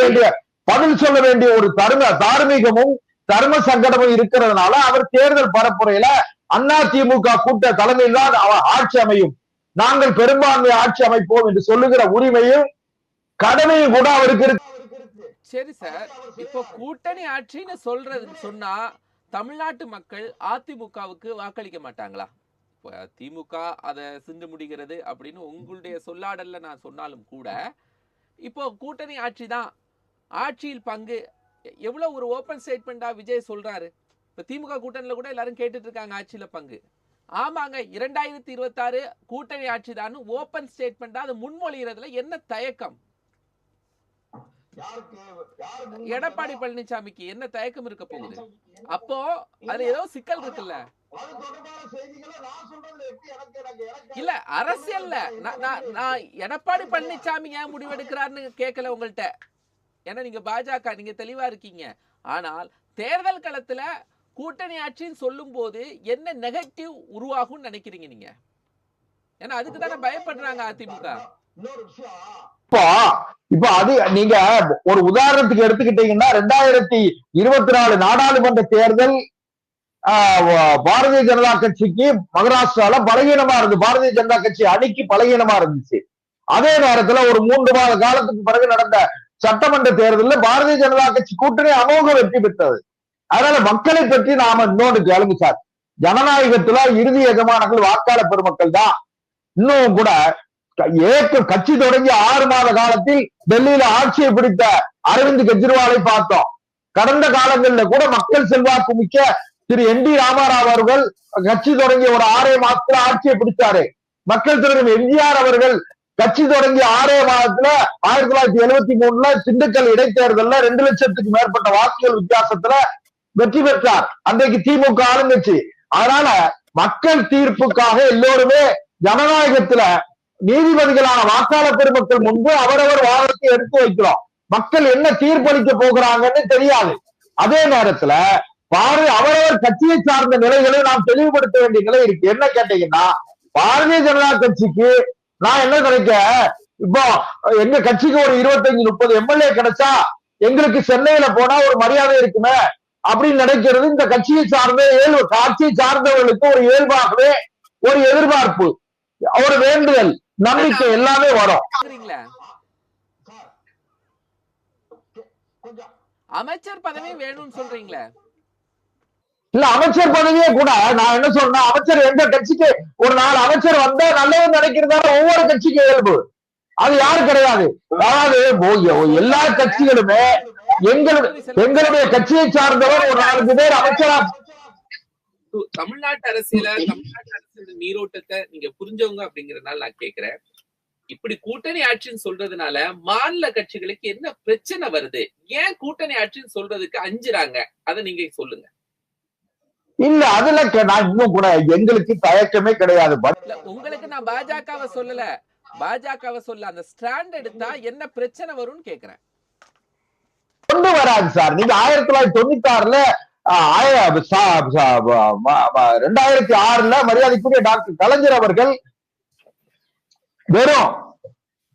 வேண்டிய ஒரு தார்மீகமும் தர்ம சங்கடமும் இருக்கிறதுனால அவர் தேர்தல் பரப்புரையில அதிமுக கூட்ட தலைமையில் தான் ஆட்சி அமையும், நாங்கள் பெரும்பான்மை ஆட்சி அமைப்போம் என்று சொல்லுகிற உரிமையும் கடமையும் கூட அவருக்கு இருக்கு. சரி சார், இப்போ கூட்டணி ஆட்சின்னு சொன்னா தமிழ்நாட்டு மக்கள் அதிமுகவுக்கு வாக்களிக்க மாட்டாங்களா? திமுக அதை சிந்து முடிகிறது அப்படின்னு உங்களுடைய சொல்லாடல்ல நான் சொன்னாலும் கூட, இப்போ கூட்டணி ஆட்சி தான், ஆட்சியில் பங்கு, எவ்வளவு ஒரு ஓபன் ஸ்டேட்மெண்டா விஜய் சொல்றாரு. இப்ப திமுக கூட்டணியில கூட எல்லாரும் கேட்டுட்டு இருக்காங்க ஆட்சியில பங்கு. ஆமாங்க, 2026 கூட்டணி ஆட்சி தான் ஓபன் ஸ்டேட்மெண்டா அது முன்மொழிகிறதுல என்ன தயக்கம்? எடப்பாடி பழனிசாமிக்கு என்ன தயக்கம் இருக்க போகுது? அப்போ அதுல ஏதோ சிக்கல் இருக்குல்ல. இல்ல அரசியல்ல நான் எடப்பாடி பழனிசாமி ஏன் முடிவெடுக்கிறாருன்னு கேட்கல உங்கள்கிட்ட, ஏன்னா நீங்க பாஜக, நீங்க தெளிவா இருக்கீங்க. ஆனால் தேர்தல் களத்துல கூட்டணி ஆட்சின்னு சொல்லும் போது என்ன நெகட்டிவ் உருவாகும் நினைக்கிறீங்க நீங்க? ஏன்னா அதுக்கு தானே பயப்படுறாங்க அதிமுக. இப்போ அது நீங்க ஒரு உதாரணத்துக்கு எடுத்துக்கிட்டீங்கன்னா, 2024 நாடாளுமன்ற தேர்தல் பாரதிய ஜனதா கட்சிக்கு மகாராஷ்டிரால பலகீனமா இருந்துச்சு, பாரதிய ஜனதா கட்சி அணிக்கு பலகீனமா இருந்துச்சு. அதே நேரத்துல ஒரு 3 மாத காலத்துக்கு பிறகு நடந்த சட்டமன்ற தேர்தலில் பாரதிய ஜனதா கட்சி கூட்டணி அமோக வெற்றி பெற்றது. அதனால மக்களை பற்றி நாம இன்னொன்று கேளுங்க சார், ஜனநாயகத்துல இறுதி எஜமானர்கள் வாக்காளர் பெருமக்கள் தான். இன்னும் கூட கட்சி தொடங்கி 6 மாத காலத்தில் டெல்லியில ஆட்சியை பிடித்த அரவிந்த் கெஜ்ரிவாலை பார்த்தோம். கடந்த காலங்களில் கூட மக்கள் செல்வாக்கு மிக்க திரு என்.டி. ராமாராவ் அவர்கள் கட்சி தொடங்கிய ஒரு 6 மாதத்துல ஆட்சியை பிடிச்சாரு. மக்கள் தலைவர் எம்ஜிஆர் அவர்கள் கட்சி தொடங்கி 6 மாதத்துல 1973 திண்டுக்கல் இடைத்தேர்தல்ல 2 லட்சத்துக்கு மேற்பட்ட வாக்குகள் வித்தியாசத்துல வெற்றி பெற்றார். அன்றைக்கு திமுக ஆளுங்கட்சி. அதனால மக்கள் தீர்ப்புக்காக எல்லோருமே ஜனநாயகத்துல நீதிபதிகளான வாக்காளர் பெருமக்கள் முன்பு அவரவர் வாதத்தை எடுத்து வைக்கிறோம். மக்கள் என்ன தீர்ப்பளிக்க போகிறாங்கன்னு தெரியாது. அதே நேரத்துல அவரவர் கட்சியை சார்ந்த நிலைகளை நாம் தெளிவுபடுத்த வேண்டிய நிலை இருக்கு. என்ன கேட்டீங்கன்னா, பாரதிய ஜனதா கட்சிக்கு நான் என்ன நினைக்க, இப்போ எங்க கட்சிக்கு ஒரு 25-30 எம்எல்ஏ கிடைச்சா எங்களுக்கு சென்னையில போனா ஒரு மரியாதை இருக்குமே அப்படின்னு நினைக்கிறது இந்த கட்சியை சார்ந்த ஆட்சியை சார்ந்தவர்களுக்கு ஒரு இயல்பாகவே ஒரு எதிர்பார்ப்பு, ஒரு வேண்டுதல், நம்பிக்கை எல்லாமே வரும். அமைச்சர் பதவி வேணும்னு சொல்றீங்களே? இல்ல, அமைச்சர் பதவியே கூட நான் என்ன சொல்றேன், அமைச்சர் எந்த கட்சிக்கு ஒரு 4 அமைச்சர் வந்தா நல்லது நினைக்கிறதால ஒவ்வொரு கட்சிக்கும் இயல்பு, அது யாரும் கிடையாது. அதாவது எல்லா கட்சிகளுமே எங்களுடைய கட்சியை சார்ந்தவர் ஒரு 4 பேர் அமைச்சரா. தமிழ்நாட்டு அரசியல் நீரோட்டத்தை நீங்க புரிஞ்சவங்க அப்படிங்கறதுனால நான் கேக்குறேன், இப்படி கூட்டணி ஆட்சின்னு சொல்றதுனால மாநில கட்சிகளுக்கு என்ன பிரச்சனை வருது? ஏன் கூட்டணி ஆட்சின்னு சொல்றதுக்கு அஞ்சுறாங்க? அதை நீங்க சொல்லுங்க. இல்ல, அதுல நான் இன்னும் கூட எங்களுக்கு தயக்கமே கிடையாது. உங்களுக்கு நான் பாஜகவை சொல்லல, அந்த ஸ்டாண்ட் எடுத்தா என்ன பிரச்சனை வரும்னு கேக்குறேன். கொண்டு வராது சார். நீங்க 1996ல 2006ல மரியாதைக்குரிய டாக்டர் கலைஞர் அவர்கள் வெறும்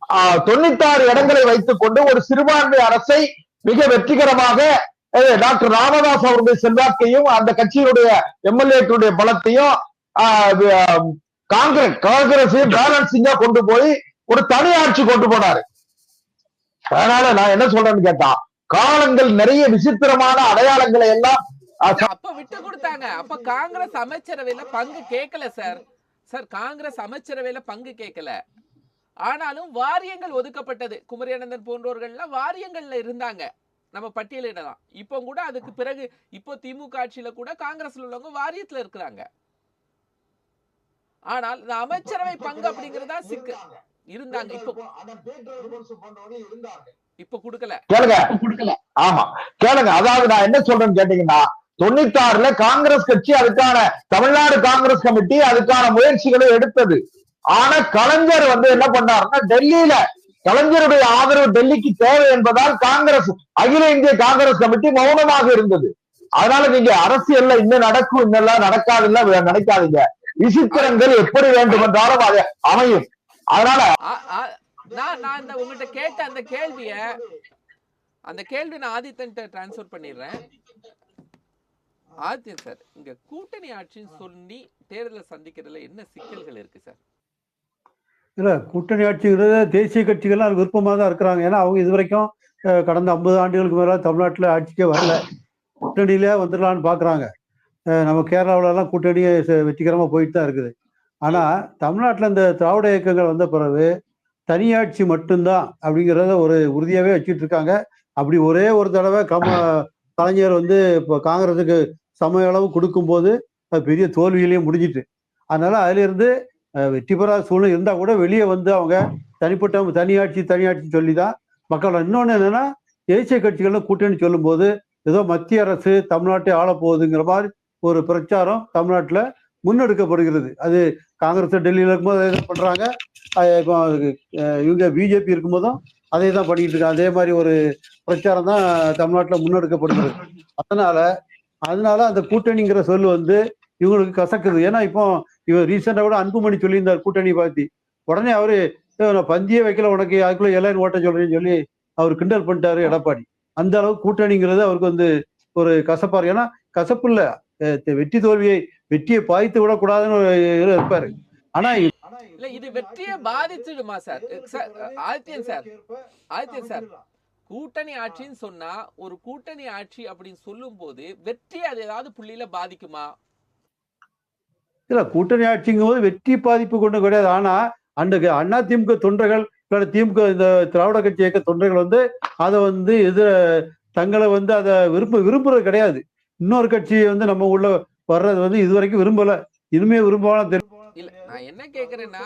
96 இடங்களை வைத்துக் கொண்டு ஒரு சிறுபான்மை அரசை மிக வெற்றிகரமாக டாக்டர் ராமதாஸ் அவருடைய செல்வாக்கையும் அந்த கட்சியினுடைய எம்எல்ஏக்களுடைய பலத்தையும் காங்கிரஸையும் பேலன்சிங்கா கொண்டு போய் ஒரு தனி ஆட்சி கொண்டு போனாரு. அதனால நான் என்ன சொல்றேன்னு கேட்டா, காலங்கள் நிறைய விசித்திரமான அடையாளங்களை எல்லாம் அப்ப விட்டு கொடுத்தாங்க. அப்ப காங்கிரஸ் அமைச்சரவையில பங்கு கேட்கல சார். காங்கிரஸ் அமைச்சரவையில பங்கு கேட்கல. ஆனாலும் வாரியங்கள் ஒதுக்கப்பட்டது. குமரியானந்தன் போன்றவர்கள்லாம் வாரியங்கள்ல இருந்தாங்க, நம்ம பட்டியலிடலாம். இப்போ கூட அதுக்கு பிறகு இப்போ திமுக ஆட்சியில கூட காங்கிரஸ்ல உள்ளவங்க வாரியத்துல இருக்கிறாங்க. ஆனால் இந்த அமைச்சரவை பங்கு அப்படிங்கறதா சிக்கு இருந்தாங்க. இப்ப கொடுக்கல. கேளுங்க. ஆமா கேளுங்க. அதாவது நான் என்ன சொல்றேன்னு கேட்டீங்கன்னா, 96ல காங்கிரஸ் கட்சி அதுக்கான தமிழ்நாடு காங்கிரஸ் கமிட்டி அதுக்கான முயற்சிகளை எடுத்தது. ஆனா கலைஞர் என்ன பண்ணாருன்னா, டெல்லியில கலைஞருடைய ஆதரவு டெல்லிக்கு தேவை என்பதால் காங்கிரஸ் அகில இந்திய காங்கிரஸ் கமிட்டி மௌனமாக இருந்தது. அதனால நீங்க அரசியல்ல இன்னும் நடக்கும் இன்னெல்லாம் நடக்காதுல்ல நினைக்காதீங்க. விசித்திரங்கள் எப்படி வேண்டும் என்றாலும் அது அமையும். அதனால நான் உங்ககிட்ட கேட்ட அந்த கேள்வி நான் ஆதித்தன் டிரான்ஸ்பர் பண்ணிடுறேன். ஆதித்யன் சார், இங்க கூட்டணி ஆட்சின்னு சொல்லி தேர்தலை சந்திக்கிறதுல என்ன சிக்கல்கள் இருக்கு சார்? இல்ல, கூட்டணி ஆட்சிங்கிறது தேசிய கட்சிகள்லாம் அது விருப்பமாக தான் இருக்கிறாங்க. ஏன்னா அவங்க இது வரைக்கும் கடந்த 50 ஆண்டுகளுக்கு மேல தமிழ்நாட்டில் ஆட்சிக்கே வரல. கூட்டணியிலே வந்துடலான்னு பாக்குறாங்க. நம்ம கேரளாவிலலாம் கூட்டணி வெற்றிகரமாக போயிட்டு தான் இருக்குது. ஆனால் தமிழ்நாட்டில் இந்த திராவிட இயக்கங்கள் வந்த பிறகு தனியாட்சி மட்டும்தான் அப்படிங்கிறத ஒரு உறுதியாகவே வச்சுட்டு இருக்காங்க. அப்படி ஒரே ஒரு தடவை கலைஞர் இப்போ காங்கிரஸுக்கு சம அளவு கொடுக்கும்போது அது பெரிய தோல்வியிலையும் முடிஞ்சிட்டு. அதனால அதிலிருந்து வெற்றி பெறாத சூழ்நிலை இருந்தால் கூட வெளியே அவங்க தனிப்பட்ட தனியாட்சி சொல்லி தான் மக்கள். இன்னொன்று என்னன்னா, தேசிய கட்சிகள்லாம் கூட்டணி சொல்லும் போது ஏதோ மத்திய அரசு தமிழ்நாட்டை ஆளப்போகுதுங்கிற மாதிரி ஒரு பிரச்சாரம் தமிழ்நாட்டில் முன்னெடுக்கப்படுகிறது. அது காங்கிரஸ் டெல்லியில் இருக்கும்போது அதை தான் பண்றாங்க. இப்போ இவங்க பிஜேபி இருக்கும்போதும் அதே தான் பண்ணிட்டு இருக்காங்க. அதே மாதிரி ஒரு பிரச்சாரம் தான் தமிழ்நாட்டில் முன்னெடுக்கப்படுகிறது. அதனால அந்த கூட்டணிங்கிற சொல் இவங்களுக்கு கசக்குது. ஏன்னா இப்போ இவர் ரீசெண்டா கூட அன்புமணி சொல்லியிருந்தார் கூட்டணி பார்த்தி. உடனே அவரு பந்தியே வைக்கல உனக்கு, அதுக்குள்ள எல்லாரும் ஓட்ட சொல்றேன்னு சொல்லி அவர் கிண்டல் பண்ணிட்டாரு எடப்பாடி. அந்த அளவுக்கு கூட்டணிங்கிறது அவருக்கு ஒரு கசப்பாரு. ஏன்னா கசப்பு இல்ல, வெற்றியை பாதித்து விடக்கூடாதுன்னு இருப்பாரு. ஆனா இது வெற்றியை பாதிச்சிடுமா சார்? ஆதித்யன் சார், கூட்டணி ஆட்சின்னு சொன்னா ஒரு கூட்டணி ஆட்சி அப்படின்னு சொல்லும் போது வெற்றி அது ஏதாவது புள்ளியில பாதிக்குமா? இல்ல, கூட்டணி ஆட்சிங்கும் போது வெற்றி பாதிப்பு கொண்டு கிடையாது. ஆனா அன்றைக்கு அதிமுக தொண்டர்கள், திமுக இந்த திராவிட கட்சி இயக்க தொண்டர்கள் அதை எதிர தங்களை அதை விரும்புறது கிடையாது. இன்னொரு கட்சி நம்ம உள்ள வர்றது இதுவரைக்கும் விரும்பல, இனிமே விரும்பலாம் தெரியும். இல்ல, நான் என்ன கேக்குறேன்னா,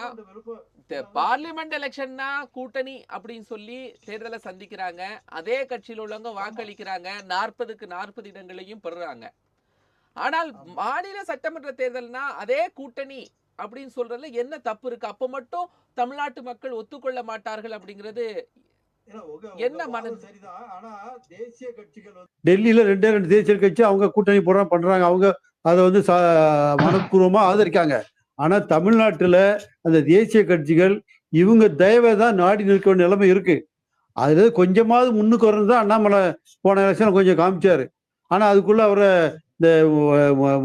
பார்லிமெண்ட் எலெக்ஷன்னா கூட்டணி அப்படின்னு சொல்லி தேர்தலை சந்திக்கிறாங்க. அதே கட்சியில் உள்ளவங்க வாக்களிக்கிறாங்க, 40க்கு 40 இடங்களையும் பெறுறாங்க. ஆனால் மாநில சட்டமன்ற தேர்தல்னா அதே கூட்டணி அப்படின்னு சொல்றதுல என்ன தப்பு இருக்கு? அப்ப மட்டும் தமிழ்நாட்டு மக்கள் ஒத்துக்கொள்ள மாட்டார்கள் அப்படிங்கிறது என்ன மனது? டெல்லியில 2 தேசிய கட்சி அவங்க கூட்டணி பண்றாங்க. அவங்க அதை மனப்பூர்வமா ஆதரிக்காங்க. ஆனா தமிழ்நாட்டுல அந்த தேசிய கட்சிகள் இவங்க தயவை தான் நாடி நிற்க வேண்டிய நிலைமை இருக்கு. அதுல கொஞ்சமாவது முன்னுக்கு வரதான் அண்ணாமலை போன எலெக்ஷன் கொஞ்சம் காமிச்சாரு. ஆனா அதுக்குள்ள அவரை இந்த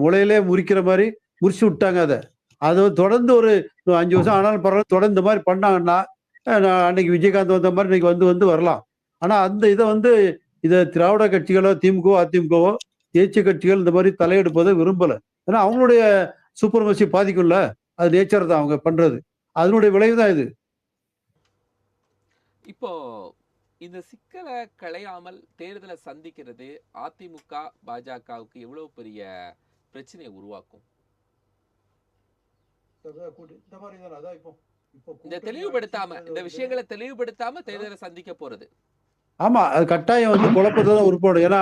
முளையிலே முறிக்கிற மாதிரி முறிச்சு விட்டாங்க. அதை தொடர்ந்து ஒரு 5 வருஷம் ஆனாலும் பரவாயில்ல, தொடர்ந்து இந்த மாதிரி பண்ணாங்கன்னா அன்னைக்கு விஜயகாந்த் வந்த மாதிரி இன்னைக்கு வரலாம். ஆனா அந்த இதை திராவிட கட்சிகளோ திமுகவோ அதிமுகவோ தேசிய கட்சிகள் இந்த மாதிரி தலையெடுப்பதை விரும்பல. ஏன்னா அவங்களுடைய சூப்பர்மசி பாதிக்கும்ல, அது நேச்சர் தான் அவங்க பண்றது, அதனுடைய விளைவு தான் இது. இப்போ இந்த சிக்கலை களையாமல் தேர்தலை சந்திக்கிறது அதிமுக பாஜகவுக்கு எவ்வளவு பெரிய பிரச்சனையை உருவாக்கும்? இந்த தெளிவுபடுத்தாம, இந்த விஷயங்களை தெளிவுபடுத்தாம தேர்தலை சந்திக்க போறது. ஆமா, அது கட்டாயம் குழப்பத்தை தான் உருப்படும். ஏன்னா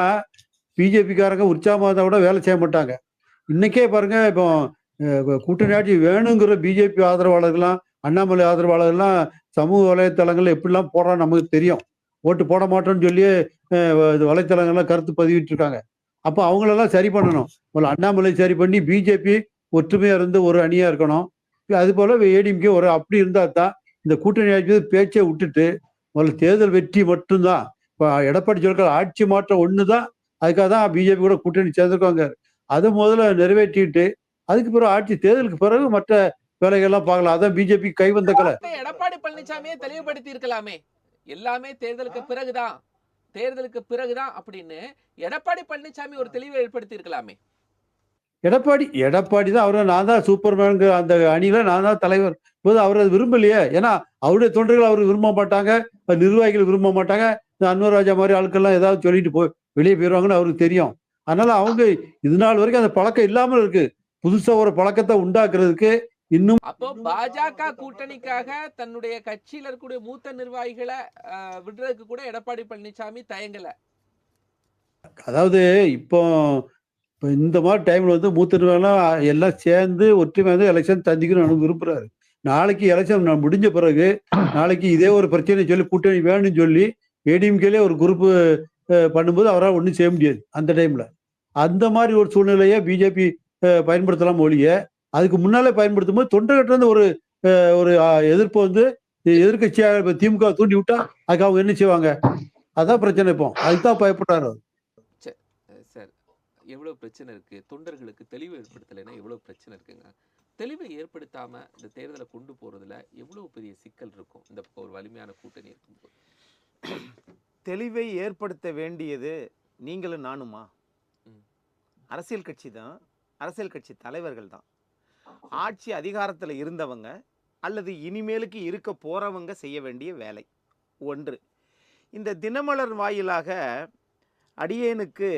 பிஜேபிக்காரங்க உற்சாகமாக கூட வேலை செய்ய மாட்டாங்க. இன்னைக்கே பாருங்க, இப்போ கூட்டணி ஆட்சி வேணுங்கிற பிஜேபி ஆதரவாளர்கள்லாம், அண்ணாமலை ஆதரவாளர்கள்லாம் சமூக வலைத்தளங்கள்ல எப்படிலாம் போடுறான்னு நமக்கு தெரியும். ஓட்டு போட மாட்டோம்னு சொல்லி வலைத்தளங்கள்லாம் கருத்து பதிவிட்டு இருக்காங்க. அப்போ அவங்களெல்லாம் சரி பண்ணணும். அண்ணாமலை சரி பண்ணி பிஜேபி ஒற்றுமையா இருந்து ஒரு அணியா இருக்கணும். அது போல ஏடிஎம்கே ஒரு அப்படி இருந்தா தான் இந்த கூட்டணி ஆட்சி பேச்சை விட்டுட்டு முதல்ல தேர்தல் வெற்றி மட்டும்தான். இப்போ எடப்பாடி சொல்கிற ஆட்சி மாற்றம் ஒன்று தான். அதுக்காக தான் பிஜேபி கூட கூட்டணி சேர்ந்துருக்காங்க. அதை முதல்ல நிறைவேற்றிட்டு அதுக்கு பிறகு ஆட்சி தேர்தலுக்கு பிறகு மற்ற வேலைகள்லாம் பார்க்கலாம். அதான் பிஜேபி கை வந்த கலை. எடப்பாடி பழனிசாமியே தெளிவுபடுத்தி இருக்கலாமே, எல்லாமே தேர்தலுக்கு பிறகுதான் அப்படின்னு எடப்பாடி பழனிசாமி ஒரு தெளிவை ஏற்படுத்தி இருக்கலாமே. எடப்பாடி தான் அவரை நான் தான் சூப்பர்மேன் அந்த அணியில நான் தான் தலைவர் போது அவர் அது விரும்பலையே. ஏன்னா அவருடைய தொண்டர்கள் அவர் விரும்ப மாட்டாங்க, நிர்வாகிகள் விரும்ப மாட்டாங்க. இந்த அன்வர் ராஜா மாதிரி ஆட்கள்லாம் ஏதாவது சொல்லிட்டு வெளியே போயிடுவாங்கன்னு அவருக்கு தெரியும். அதனால அவங்க இது நாள் வரைக்கும் அந்த பழக்கம் இல்லாமல் இருக்கு. புதுசா ஒரு பழக்கத்தை உண்டாக்குறதுக்கு இன்னும். அப்போ பாஜக கூட்டணிக்காக தன்னுடைய கட்சியில இருக்கக்கூடிய மூத்த நிர்வாகிகளை விடுறதுக்கு கூட எடப்பாடி பழனிசாமி தயங்கல. அதாவது இப்போ இந்த மாதிரி டைம்ல வந்து மூத்த நிர்வாகிகள் எல்லாம் சேர்ந்து ஒற்றுமை எலெக்ஷன் தந்திக்கணும்னு விரும்புறாரு. நாளைக்கு எலெக்ஷன் முடிஞ்ச பிறகு நாளைக்கு இதே ஒரு பிரச்சனை சொல்லி கூட்டணி வேணும்னு சொல்லி ஏடிஎம்கேலே ஒரு குரூப் பண்ணும்போது அவரால் ஒன்றும் செய்ய முடியாது. அந்த டைம்ல அந்த மாதிரி ஒரு சூழ்நிலையை பிஜேபி பயன்படுத்தலாம் ஒழிய அதுக்கு முன்னாலே பயன்படுத்தும் போது தொண்டர்கிட்ட இருந்து ஒரு எதிர்ப்பு வந்து எதிர்கட்சியாக திமுக தூண்டி விட்டா அதுக்கு அவங்க என்ன செய்வாங்க? அதான் பிரச்சனை. இப்போ அதுதான் பயப்பட்டாரு. சார், எவ்வளவு பிரச்சனை இருக்கு, தொண்டர்களுக்கு தெளிவு ஏற்படுத்தலைன்னா எவ்வளவு பிரச்சனை இருக்குங்க. தெளிவை ஏற்படுத்தாம இந்த தேர்தலை கொண்டு போறதுல எவ்வளவு பெரிய சிக்கல் இருக்கும் இந்த ஒரு வலிமையான கூட்டணி இருக்கும்போது. தெளிவை ஏற்படுத்த வேண்டியது நீங்களும் நானுமா? அரசியல் கட்சி தான், அரசியல் கட்சி தலைவர்கள் தான். ஆட்சி அதிகாரத்தில் இருந்தவங்க அல்லது இனிமேலுக்கு இருக்க போறவங்க செய்ய வேண்டிய வேலை ஒன்று. இந்த தினமலர் வாயிலாக அடியேனுக்கு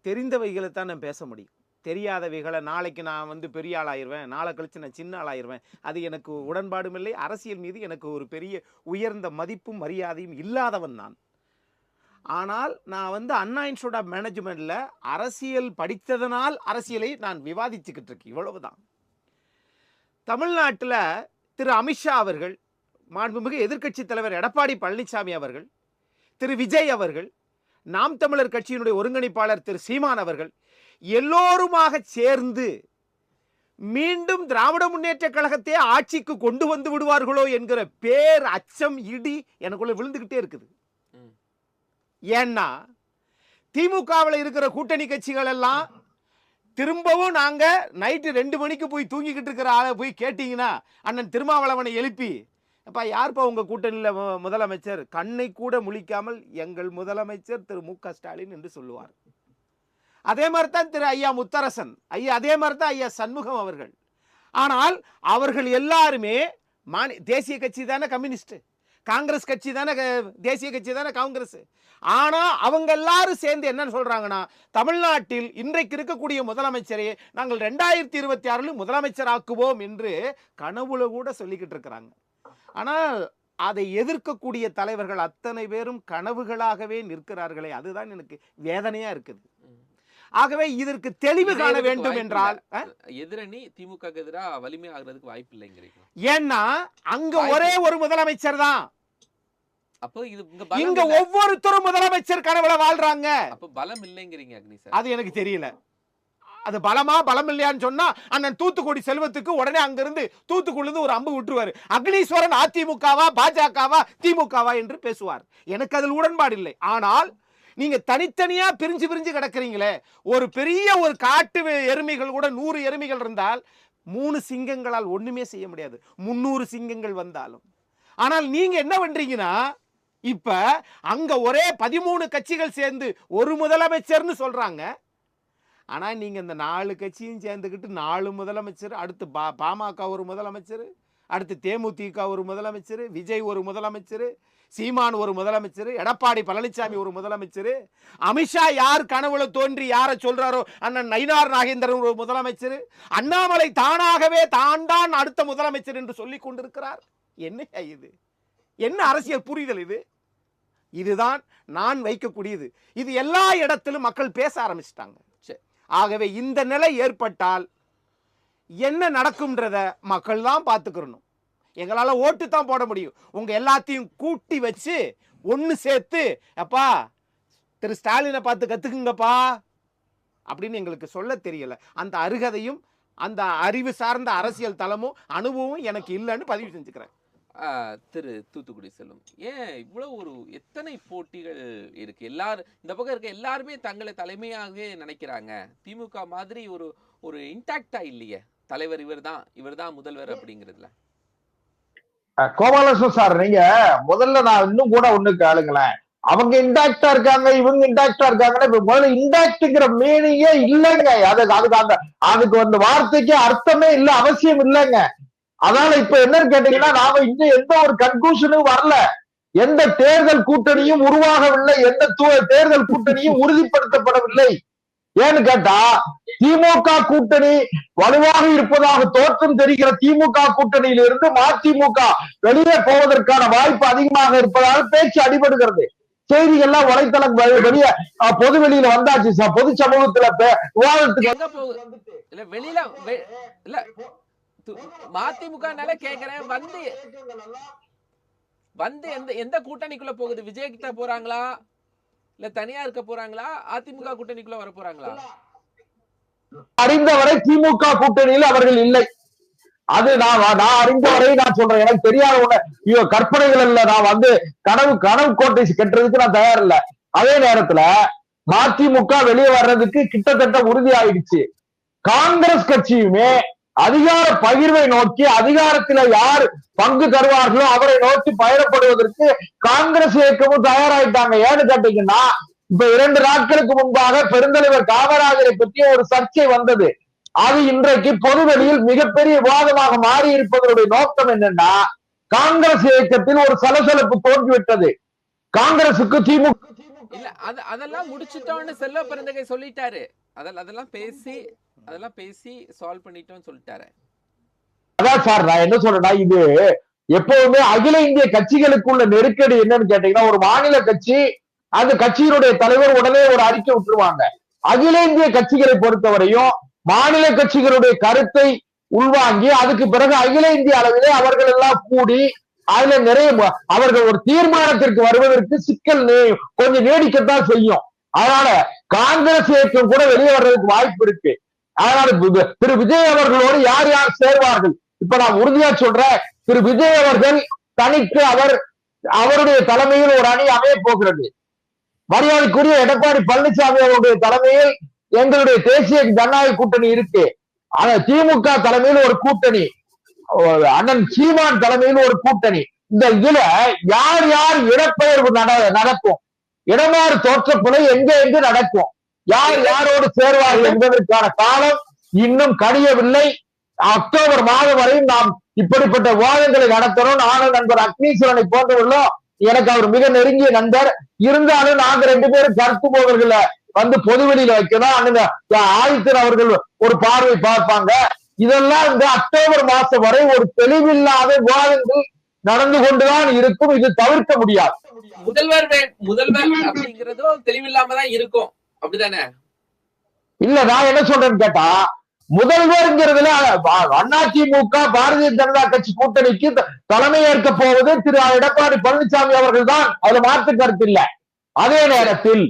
தெரிந்தவைகளை தான் நான் பேச முடியும். தெரியாதவைகளை நாளைக்கு நான் வந்து பெரிய ஆளாயிருவேன், நாளை கழிச்சு நான் சின்ன ஆளாயிருவேன், அது எனக்கு உடன்பாடும் இல்லை. அரசியல் மீது எனக்கு ஒரு பெரிய உயர்ந்த மதிப்பும் மரியாதையும் இல்லாதவன் நான். ஆனால் நான் வந்து அண்ணா இன்ஸ்டிடியூட் ஆஃப் மேனேஜ்மெண்ட்ல அரசியல் படித்ததனால் அரசியலை நான் விவாதிச்சுக்கிட்டு இருக்கேன், இவ்வளவுதான். தமிழ்நாட்டில் திரு அமித்ஷா அவர்கள், மாண்புமிகு எதிர்க்கட்சி தலைவர் எடப்பாடி பழனிசாமி அவர்கள், திரு விஜய் அவர்கள், நாம் தமிழர் கட்சியினுடைய ஒருங்கிணைப்பாளர் திரு சீமான் அவர்கள் எல்லோருமாக சேர்ந்து மீண்டும் திராவிட முன்னேற்ற கழகத்தை ஆட்சிக்கு கொண்டு வந்து விடுவார்களோ என்கிற பேர் அச்சம் இடி எனக்குள்ள விழுந்துகிட்டே இருக்குது. ஏன்னா திமுகவில் இருக்கிற கூட்டணி கட்சிகள் எல்லாம் திரும்பவும் நாங்க நைட்டு 2 மணிக்கு போய் தூங்கிக்கிட்டு இருக்கிற ஆளை போய் கேட்டீங்கன்னா அண்ணன் திருமாவளவனை எழுப்பி, அப்பா யார்ப்பா உங்க கூட்டணியில் முதலமைச்சர்? கண்ணை கூட முழிக்காமல் எங்கள் முதலமைச்சர் திரு மு.க. ஸ்டாலின் என்று சொல்லுவார். அதே மாதிரி தான் திரு ஐயா முத்தரசன் ஐயா, அதே மாதிரி தான் ஐயா சண்முகம் அவர்கள். ஆனால் அவர்கள் எல்லாருமே தேசிய கட்சி தானே கம்யூனிஸ்ட், காங்கிரஸ் கட்சி தானே தேசிய கட்சி தானே காங்கிரஸ். ஆனா அவங்க எல்லாரும் சேர்ந்து என்ன சொல்றாங்கன்னா, தமிழ்நாட்டில் இன்றைக்கு இருக்கக்கூடிய முதலமைச்சரை நாங்கள் 2026 முதலமைச்சர் ஆக்குவோம் என்று கனவுல கூட சொல்லிக்கிட்டு இருக்கிறாங்க. ஆனால் அதை எதிர்க்கக்கூடிய தலைவர்கள் அத்தனை பேரும் கனவுகளாகவே நிற்கிறார்களே, அதுதான் எனக்கு வேதனையா இருக்குது. ஆகவே இதற்கு தெளிவு காண வேண்டும் என்றால் எதிரணி திமுக எதிராக வலிமை ஆகிறதுக்கு வாய்ப்பு இல்லைங்கிறீங்க. ஏன்னா அங்க ஒரே ஒரு முதலமைச்சர் தான். அப்போ இது இங்க ஒவ்வொருத்தரும் முதலமைச்சர் கனவுல வாழ்றாங்க. அப்ப பலம் இல்லைங்கிறீங்க அக்னி சார். அது எனக்கு தெரியல, அது பலமா பலம் இல்லையான்னு சொன்னா அண்ணன் தூத்துக்குடி செல்வத்துக்கு உடனே அங்கிருந்து தூத்துக்குடியிருந்து ஒரு அம்பு விட்டுருவாரு. அக்னீஸ்வரன் அதிமுகவா பாஜகவா திமுகவா என்று பேசுவார். எனக்கு அதில் உடன்பாடு இல்லை. ஆனால் நீங்க தனித்தனியா பிரிஞ்சு பிரிஞ்சு கிடக்குறீங்களே, ஒரு பெரிய ஒரு காட்டு எருமைகள் கூட 100 எருமைகள் இருந்தால் 3 சிங்கங்களால் ஒண்ணுமே செய்ய முடியாது, 300 சிங்கங்கள் வந்தாலும். ஆனால் நீங்க என்ன பண்றீங்கன்னா, இப்ப அங்க ஒரே 13 கட்சிகள் சேர்ந்து ஒரு முதலமைச்சர்னு சொல்றாங்க. ஆனா நீங்க இந்த 4 கட்சியும் சேர்ந்துக்கிட்டு 4 முதலமைச்சர், அடுத்து பாமக ஒரு முதலமைச்சர், அடுத்து தேமுதிக ஒரு முதலமைச்சர், விஜய் ஒரு முதலமைச்சர், சீமான் ஒரு முதலமைச்சர், எடப்பாடி பழனிசாமி ஒரு முதலமைச்சர், அமித்ஷா யார் கனவுல தோன்றி யாரை சொல்றாரோ அண்ணன் நயினார் நாகேந்திரன் ஒரு முதலமைச்சர், அண்ணாமலை தானாகவே தான் அடுத்த முதலமைச்சர் என்று சொல்லிக் கொண்டிருக்கிறார். என்ன இது? என்ன அரசியல் புரிதல் இது? இதுதான் நான் வைக்கக்கூடியது. இது எல்லா இடத்திலும் மக்கள் பேச ஆரம்பிச்சிட்டாங்க. ஆகவே இந்த நிலை ஏற்பட்டால் என்ன நடக்கும்ன்றத மக்கள் தான் பார்த்துக்கிறணும். எங்களால ஓட்டு தான் போட முடியும். உங்க எல்லாத்தையும் கூட்டி வச்சு ஒன்னு சேர்த்து அப்பா திரு ஸ்டாலினை பார்த்து கத்துக்குங்கப்பா அப்படின்னு எங்களுக்கு சொல்ல தெரியல. அந்த அருகதையும் அந்த அறிவு சார்ந்த அரசியல் தளமும் அனுபவமும் எனக்கு இல்லைன்னு பதிவு செஞ்சுக்கிறேன். திரு தூத்துக்குடி செல்வம், ஏன் இவ்வளவு ஒரு எத்தனை போட்டிகள் இருக்கு? எல்லாரும் இந்த பக்கம் இருக்க எல்லாருமே தங்களை தலைமையாகவே நினைக்கிறாங்க. திமுக மாதிரி ஒரு ஒரு இன்டாக்டா இல்லையே தலைவர் இவர்தான் முதல்வர் அப்படிங்கிறதுல. கோபாலகிருஷ்ணன் சார், நீங்க முதல்ல நான் இன்னும் கூட ஒண்ணு கேளுங்களேன். அவங்க இன்டாக்டா இருக்காங்க, இவங்க இன்டாக்டா இருக்காங்கன்னா முதல்ல இன்டாக்ட்ங்கிற மீனிங்கே இல்லைங்க. அதுக்கு அந்த வார்த்தைக்கு அர்த்தமே இல்ல, அவசியம் இல்லைங்க. அதனால இப்ப என்னன்னு கேட்டீங்கன்னா, நாம இன்னும் எந்த ஒரு கன்க்ளூஷனும் வரல. எந்த தேர்தல் கூட்டணியும் உருவாகவில்லை, எந்த தேர்தல் கூட்டணியும் உறுதிப்படுத்தப்படவில்லை. ஏன்னு கேட்டா, திமுக கூட்டணி வலுவாக இருப்பதாக தோற்றம் தெரிகிற திமுக கூட்டணியில இருந்து மதிமுக வெளியே போவதற்கான வாய்ப்பு அதிகமாக இருப்பதாக பேச்சு அடிபடுகிறது. செய்திகள்லாம் வலைத்தளம் வெளியே பொது வெளியில வந்தாச்சு சார். பொது சமூகத்துல விவாதத்துக்கு இல்ல வெளியில இல்ல மதிமுக கேக்குறேன், வந்து எந்த கூட்டணிக்குள்ள போகுது? விஜய் கிட்ட போறாங்களா, இல்ல தனியா இருக்க போறாங்களா, அதிமுக கூட்டணிக்குள்ள வர போறாங்களா? அறிந்தவரை திமுக கூட்டணியில் அவர்கள் இல்லை. அது நான் அறிந்தவரை நான் சொல்றேன். எனக்கு தெரியாத ஒண்ணு கற்பனைகள் இல்ல. நான் கனவு கோட்டை கட்டுறதுக்கு நான் தயார் இல்ல. அதே நேரத்துல மதிமுக வெளியே வர்றதுக்கு கிட்டத்தட்ட உறுதி ஆயிடுச்சு. காங்கிரஸ் கட்சியுமே அதிகார பகிர்வை நோக்கி, அதிகாரத்துல யார் பங்கு தருவார்களோ அவரை நோக்கி பயணப்படுவதற்கு காங்கிரஸ் இயக்கமும் தயாராயிட்டாங்க. ஏன்னு கேட்டீங்கன்னா, இப்ப 2 நாட்களுக்கு முன்பாக பெருந்தலைவர் காமராஜரை பற்றி ஒரு சர்ச்சை வந்தது. அது இன்றைக்கு பொதுவெளியில் மிகப்பெரிய விவாதமாக மாறி இருப்பதனுடைய நோக்கம் என்னன்னா, காங்கிரஸ் இயக்கத்தில் ஒரு சலசலப்பு தோன்றிவிட்டது. காங்கிரசுக்கு திமுக இல்ல அதெல்லாம் முடிச்சிட்டோம்னு செல்வ பெருந்தகை சொல்லிட்டாரு. அதெல்லாம் பேசி சால்வ் பண்ணிட்டோம்னு சொல்லிட்டாரு. அதான் சார் நான் என்ன சொல்றேன்னா, இது எப்பவுமே அகில இந்திய கட்சிகளுக்குள்ள நெருக்கடி என்னன்னு கேட்டீங்கன்னா, ஒரு மாநில கட்சி அந்த கட்சியினுடைய தலைவர் உடனே ஒரு அறிக்கை விட்டுருவாங்க. அகில இந்திய கட்சிகளை பொறுத்தவரையும் மாநில கட்சிகளுடைய கருத்தை உள்வாங்கி அதுக்கு பிறகு அகில இந்திய அளவிலே அவர்கள் எல்லாம் கூடி அதுல நிறைய அவர்கள் ஒரு தீர்மானத்திற்கு வருவதற்கு சிக்கல் கொஞ்சம் நீடிக்கத்தான் செய்யும். அதனால காங்கிரஸ் இயக்கம் கூட வெளியே வர்றதுக்கு வாய்ப்பு இருக்கு. அதனால திரு விஜய் அவர்களோடு யார் யார் சேர்வார்கள்? இப்ப நான் உறுதியா சொல்றேன், திரு விஜய் அவர்கள் தனித்து அவருடைய தலைமையில் ஒரு அணி அமைய போகிறது. மரியாதைக்குரிய எடப்பாடி பழனிசாமி அவருடைய தலைமையில் எங்களுடைய தேசிய ஜனநாயக கூட்டணி இருக்கு. திமுக தலைமையில் ஒரு கூட்டணி, அண்ணன் சீமான் தலைமையில் ஒரு கூட்டணி. இந்த இதுல யார் யார் இடப்பெயர்வு நடக்கும், இடமாறு தோற்றப்புலை எங்க நடக்கும், யார் யாரோடு சேர்வார்கள் என்பதற்கான காலம் இன்னும் கனியவில்லை. அக்டோபர் மாதம் வரையும் நாம் இப்படிப்பட்ட விவாதங்களை நடத்தணும். நானும் நண்பர் அக்னீஸ்வரனை போன்றவர்களும், எனக்கு அவர் மிக நெருங்கிய நண்பர், இருந்தாலும் நாங்க 2 பேரும் கருத்து போவர்களை பொதுவெளியில வைக்கணும். ஆதித்தன் அவர்கள் ஒரு பார்வை பார்ப்பாங்க. இதெல்லாம் இந்த அக்டோபர் மாசம் வரை ஒரு தெளிவில்லாத விவாதங்கள் நடந்து கொண்டுதான் இருக்கும். இது தவிர்க்க முடியாது. முதல்வர் அப்படிங்கிறதும் தெளிவில்லாம தான் இருக்கும், அப்படிதானே? இல்ல, நான் என்ன சொல்றேன்னு கேட்டா, முதல்வர்ங்கிறதுல அதிமுக பாரதிய ஜனதா கட்சி கூட்டணிக்கு தலைமை ஏற்க போவது திரு எடப்பாடி பழனிசாமி அவர்கள் தான். அதுல மாற்று கருத்து இல்ல. அதே நேரத்தில்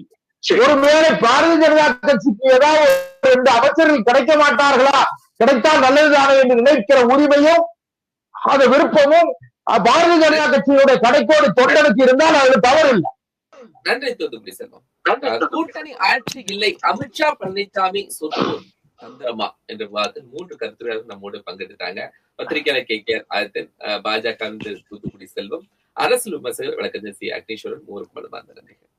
ஒருவேளை பாரதிய ஜனதா கட்சிக்கு ஏதாவது 2 அமைச்சர்கள் கிடைக்க மாட்டார்களா, கிடைத்தால் நல்லதுதானே என்று நினைக்கிற உரிமையும் அந்த விருப்பமும் பாரதிய ஜனதா கட்சியினுடைய கடைக்கோடி தொண்டனுக்கு இருந்தால் அது தவறு இல்லை. நன்றி தூத்துக்குடி செல்வம். கூட்டணி ஆட்சி இல்லை, அமித்ஷா பழனிசாமி சொற்போர் தந்திரமா என்ற விவாதத்தில் 3 கருத்துக்கள் நம்மோடு பங்கெடுத்தாங்க. பத்திரிகையாளர் KKR ஆதித்தன், பாஜக தூத்துக்குடி செல்வம், அரசியல் விமர்சகர் வழக்கறிஞர் சி. அக்னீஸ்வரன், 3 மனமார்ந்த நன்றிகள்.